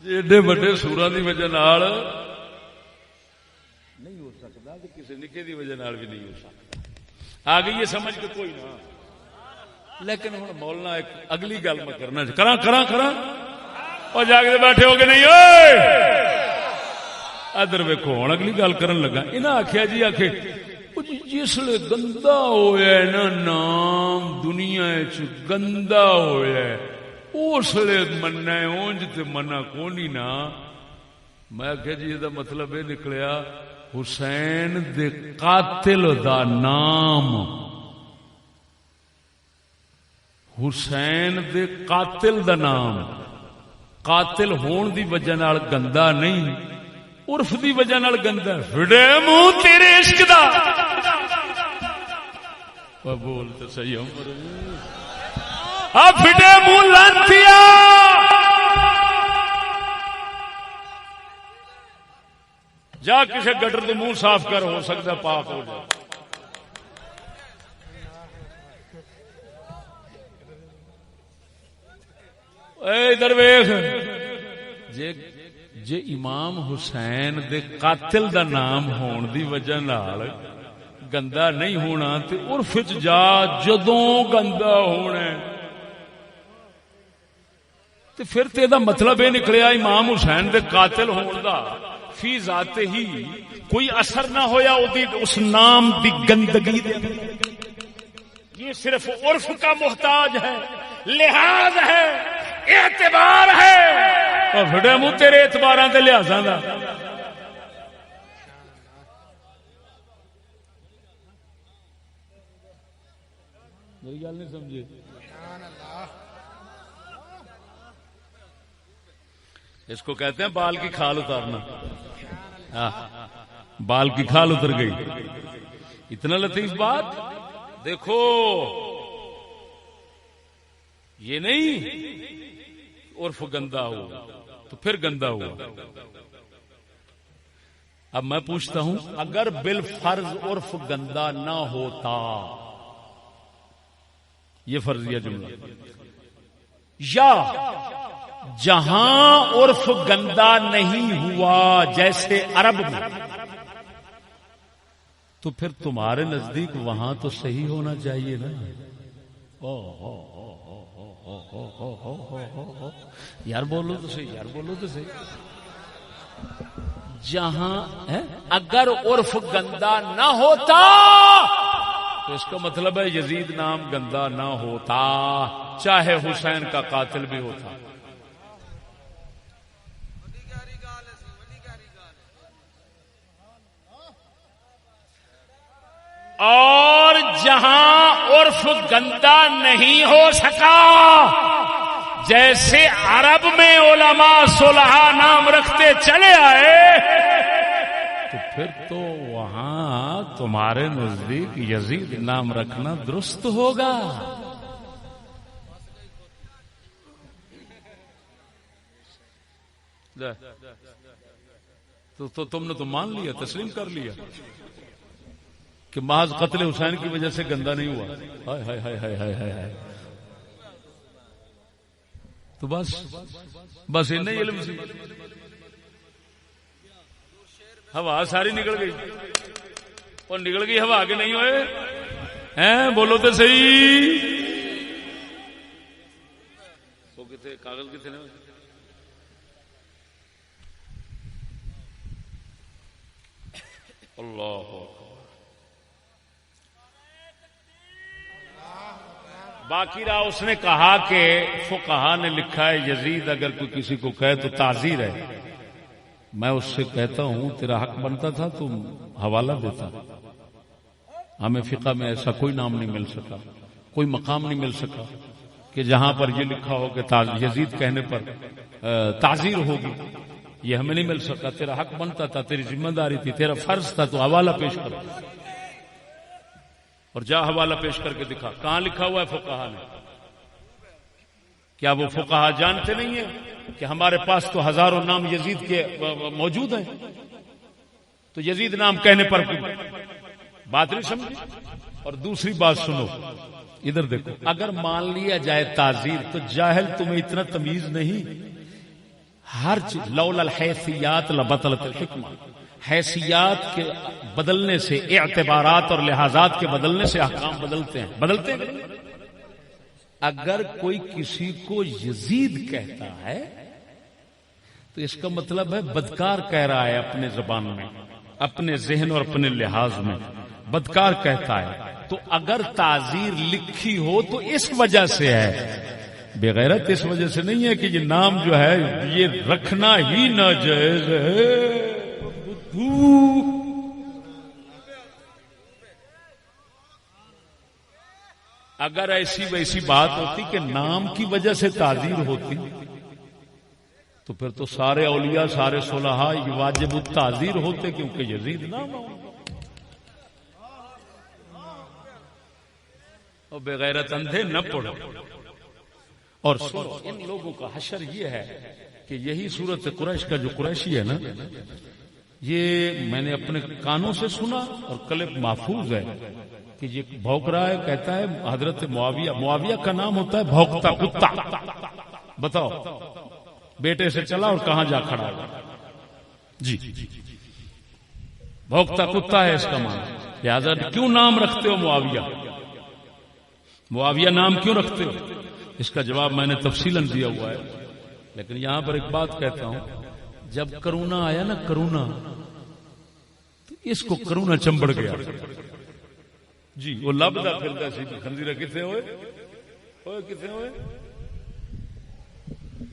جی ایڈے وڈے سوراں دی وجہ نال نہیں ہو سکتا تو کسی نکے دی وجہ نال بھی نہیں ہو سکتا آ گئی یہ سمجھ کے کوئی نہ لیکن ہن مولانا ایک اگلی گل میں کرنا کراں اور جاگتے بیٹھے ہو کے نہیں اوئے ادھر ویکھو ہن اگلی گل کرن لگا انہاں آکھیا جی آکھے جس لے گندا ہویا نا نام دنیا وچ گندا ہویا اس لیے مننا اونج تے منا کونی نا میں کہ جی یہ مطلب یہ نکلیا حسین دے قاتل دا نام حسین دے قاتل دا نام قاتل ہون دی وجہ نال گندا نہیں عرف دی وجہ نال گندا فڑے منہ تیرے عشق دا بول تے صحیح عمر فٹے منہ لانتیا جا کسی گٹر تو منہ صاف کر ہو سکتا پاک ہو جائے اے ادھر ویکھ جے امام حسین دے قاتل دا نام ہون دی وجہ نال گندا نہیں ہونا تے عرف وچ جا جدوں گندا ہونا تے پھر تے دا مطلب یہ نکلیا امام حسین دے قاتل ہون دا فی ذات ہی کوئی اثر نہ ہویا اس نام دی گندگی دے یہ صرف عرف کا محتاج ہے لحاظ ہے اعتبار ہے اور بڑے منہ تیرے اعتباراں تے لحاظاں دا میری گل نہیں سمجھے؟ اس کو کہتے ہیں بال کی کھال اتارنا. بال کی کھال اتر گئی. اتنا لطیف بات. دیکھو یہ نہیں عرف گندا ہوا تو پھر گندا ہوا. اب میں پوچھتا ہوں اگر بالفرض عرف گندا نہ ہوتا، یہ فرضیہ جملہ، یا جہاں عرف گندا نہیں ہوا جیسے عرب میں، تو پھر تمہارے نزدیک وہاں تو صحیح ہونا چاہیے نا. یار بولو تو صحیح، یار بولو تو صحیح. جہاں اگر عرف گندا نہ ہوتا تو اس کا مطلب ہے یزید نام گندا نہ ہوتا، چاہے حسین کا قاتل بھی ہوتا. اور جہاں عرف گندا نہیں ہو سکا، جیسے عرب میں علماء صلحاء نام رکھتے چلے آئے، تو پھر تو وہاں تمہارے نزدیک یزید نام رکھنا درست ہوگا. تو تم نے تو مان لیا، تسلیم کر لیا کہ محض قتل حسین کی وجہ سے گندا نہیں ہوا. ہائے ہائے ہائے ہائے ہائے ہائے ہائے. تو بس اتنا ہی علم سی. ہوا ساری نکل گئی، اور نکل گئی ہوا کے نہیں ہوئے ہیں. بولو تو صحیح. وہ کتنے کاغذ کتنے؟ اللہ. باقی رہا اس نے کہا کہ فقہا نے لکھا ہے یزید اگر کوئی کسی کو کہے تو تعزیر ہے. میں اس سے کہتا ہوں تیرا حق بنتا تھا تم حوالہ دیتا. ہمیں فقہ میں ایسا کوئی نام نہیں مل سکا، کوئی مقام نہیں مل سکا کہ جہاں پر یہ لکھا ہو کہ یزید کہنے پر تعزیر ہوگی. یہ ہمیں نہیں مل سکا. تیرا حق بنتا تھا، تیری ذمہ داری تھی، تیرا فرض تھا، تو حوالہ پیش کر. اور جا حوالہ پیش کر کے دکھا کہاں لکھا ہوا ہے فقہا نے. کیا وہ فقہا جانتے نہیں ہیں کہ ہمارے پاس تو ہزاروں نام یزید کے موجود ہیں؟ تو یزید نام کہنے پر بات نہیں سمجھی. اور دوسری بات سنو، ادھر دیکھو. اگر مان لیا جائے تعزیر تو جاہل تمہیں اتنا تمیز نہیں. ہر چیز لولا الحیثیات لبطلت الحکمہ. حیثیات کے بدلنے سے، اعتبارات اور لحاظات کے بدلنے سے احکام بدلتے ہیں. اگر کوئی کسی کو یزید کہتا ہے تو اس کا مطلب ہے بدکار کہہ رہا ہے. اپنے زبان میں، اپنے ذہن اور اپنے لحاظ میں بدکار کہتا ہے. تو اگر تعزیر لکھی ہو تو اس وجہ سے ہے، بغیرت اس وجہ سے نہیں ہے کہ یہ نام جو ہے یہ رکھنا ہی ناجائز ہے. اگر ایسی ویسی بات ہوتی کہ نام کی وجہ سے تعزیر ہوتی تو پھر تو سارے اولیاء، سارے صلحاء یہ واجب التعزیر ہوتے، کیونکہ یزید نام ہو. اور بغیرت اندھے نہ پڑو. اور ان لوگوں کا حشر یہ ہے کہ یہی صورت قریش کا جو قریشی ہے نا، یہ میں نے اپنے کانوں سے سنا اور کلپ محفوظ ہے کہ یہ بھونک رہا ہے. کہتا ہے حضرت معاویہ کا نام ہوتا ہے بھونکتا کتا. بتاؤ بیٹے سے چلا اور کہاں جا کھڑا ہے. جی بھونکتا کتا ہے اس کا معنی. لہذا کیوں نام رکھتے ہو معاویہ نام کیوں رکھتے ہو؟ اس کا جواب میں نے تفصیلاً دیا ہوا ہے. لیکن یہاں پر ایک بات کہتا ہوں، جب کرونا آیا نا، کرونا، تو اس کو کرونا چمبڑ گیا. جی وہ لبدا پھرتا سی خنزیرہ کتنے ہوئے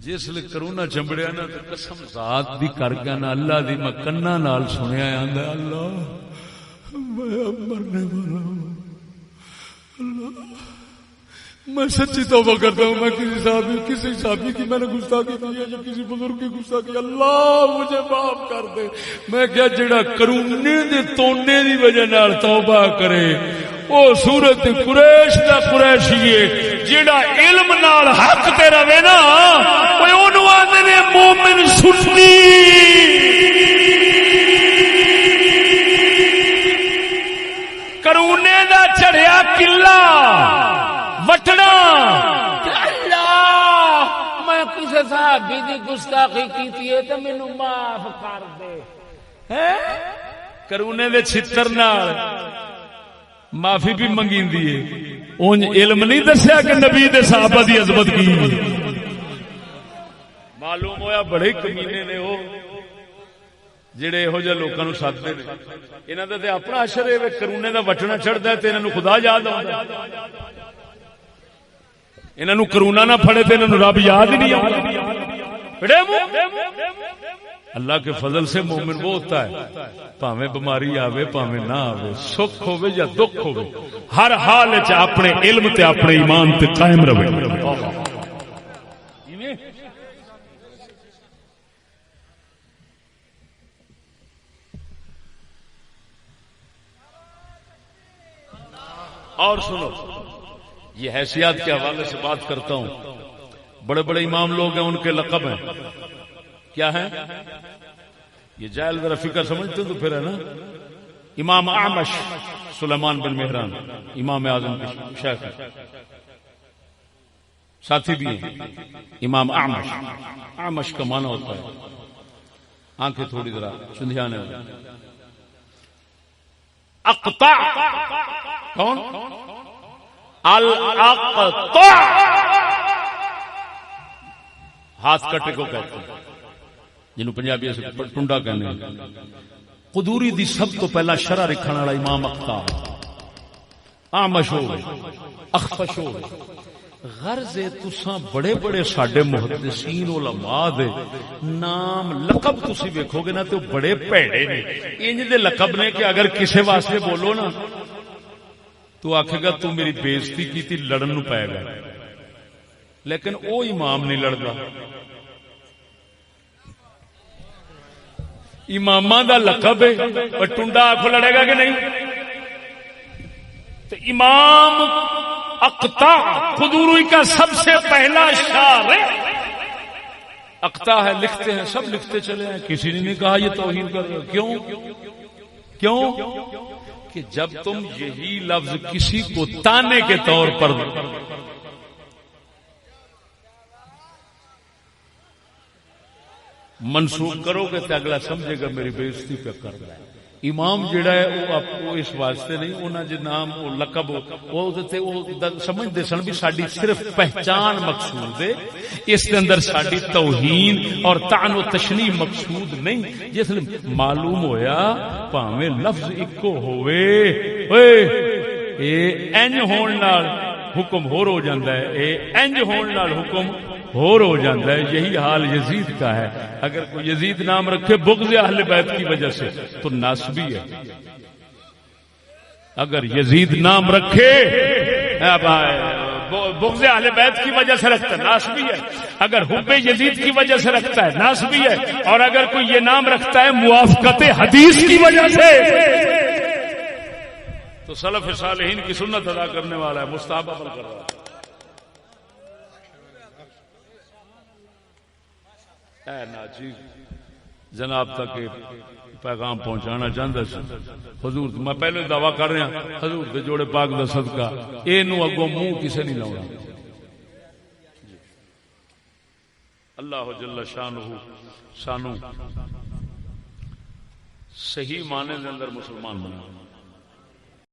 جس لئے کرونا چمبڑیا نا تو قسم ذات دی کر گیا نا اللہ دی میں کنا نال سنیا آندا اللہ میں مرنے والا ہوں. اللہ میں سچی توبہ کرتا ہوں، میں کسی صحابی کی میں نے گستاخی کی ہے یا کسی بزرگ کی گستاخی، اللہ مجھے معاف کر دے۔ میں کیا جڑا کرونے دے تونے دی وجہ نال توبہ کرے او سورت قریش دا قریشی ہے، جڑا علم نال حق تے رہے نا اوے اونوں آندے نے مومن سنی۔ کرونے دا چڑھیا قلعہ وٹنا اللہ میں کسی صحابی دی گستاخی کیتی ہے تے مینوں معاف کر دے۔ کرونے دے چھتر نال معافی بھی منگیندی ہے، اونج علم نہیں دسیا کہ نبی دے صحابہ دی عظمت کی۔ معلوم ہویا بڑے کمینے نے وہ جڑے یہو جہے لوکاں نوں سددے نے، انہاں دا تے اپنا اشر ہے کرونے دا وٹنا چڑھدا ہے تے انہاں نوں خدا یاد آوندا ہے، انہاں نوں کرونا نہ پھڑے تے انہاں نوں رب یاد ہی نہیں آوندا۔ اللہ کے فضل سے مومن وہ ہوتا ہے پاویں بیماری آوے پاویں نہ آوے، سکھ ہوے یا دکھ ہوے، ہر حال وچ اپنے علم تے اپنے ایمان تے قائم رہے۔ اور سنو، یہ حیثیت کے حوالے سے بات کرتا ہوں، بڑے بڑے امام لوگ ہیں، ان کے لقب ہیں، کیا ہیں یہ جائل ذرا فکر سمجھتے تو پھر ہے نا۔ امام اعمش سلیمان بن مہران امام اعظم کے شیخ ہیں، ساتھی بھی ہیں۔ امام اعمش، اعمش کا معنی ہوتا ہے آنکھیں تھوڑی ذرا چندھیانے والی۔ اقطع کون؟ الاقطع ہاتھ کٹے کو کہتے ہیں، جنہوں پنجابی سے ٹنڈا کہنے ہیں۔ قدوری دی سب تو پہلا شرح رکھنے والا امام اقطع، اعمش ہو گئے، اخفش ہو گئے۔ غرض تساں بڑے بڑے ساڈے محدثین علماء دے نام لقب تسی ویکھو گے نا تو بڑے پیڑے نے، انج دے لقب نے کہ اگر کسے واسطے بولو نا تو آکھے گا تو میری بےزتی کی تھی، لڑن نو پائے گا، لیکن او امام نہیں لڑدا۔ اماماں دا لقب ہے اور ٹنڈا آنکھوں لڑے گا کہ نہیں؟ تو امام اقطع قدوری کا سب سے پہلا شاعر اقطع ہے، لکھتے ہیں سب لکھتے چلے ہیں، کسی نے نہیں کہا یہ توہین کر رہے ہو۔ کیوں کہ جب تم یہی لفظ کسی کو تانے کے طور پر منسوخ کرو گے تو اگلا سمجھے گا میری بےزتی پہ کر رہا ہے۔ امام جڑا ہے وہ اس واسطے نہیں، انہاں جے نام وہ لقب وہ سمجھتے سن بھی ساری صرف پہچان مقصود ہے، اس کے اندر ساری توہین اور طعن و تشنیع مقصود نہیں۔ جس معلوم ہویا پاویں لفظ اکو ہوئے اے انج ہون نال حکم ہور ہو جاندا ہے، اے انج ہون نال حکم ہور ہو جاتا ہے۔ یہی حال یزید کا ہے، اگر کوئی یزید نام رکھے بغض اہل بیت کی وجہ سے تو ناسبی ہے، اگر یزید نام رکھے بغض اہل بیت کی وجہ سے رکھتا ہے ناسبی ہے، اگر حب یزید کی وجہ سے رکھتا ہے ناسبی ہے، اور اگر کوئی یہ نام رکھتا ہے موافقت حدیث کی وجہ سے تو سلف صالحین کی سنت ادا کرنے والا ہے، مستحب عمل کر رہا ہے۔ اے ناچیز جناب تک پیغام پہنچانا چاہتا سی حضور، میں پہلے دعویٰ کر رہا حضور دے جوڑے پاک دا صدقہ اینو اگوں منہ کسے نہیں لاؤنا۔ اللہ جل شانہ سانو صحیح معنی دے اندر مسلمان بنا۔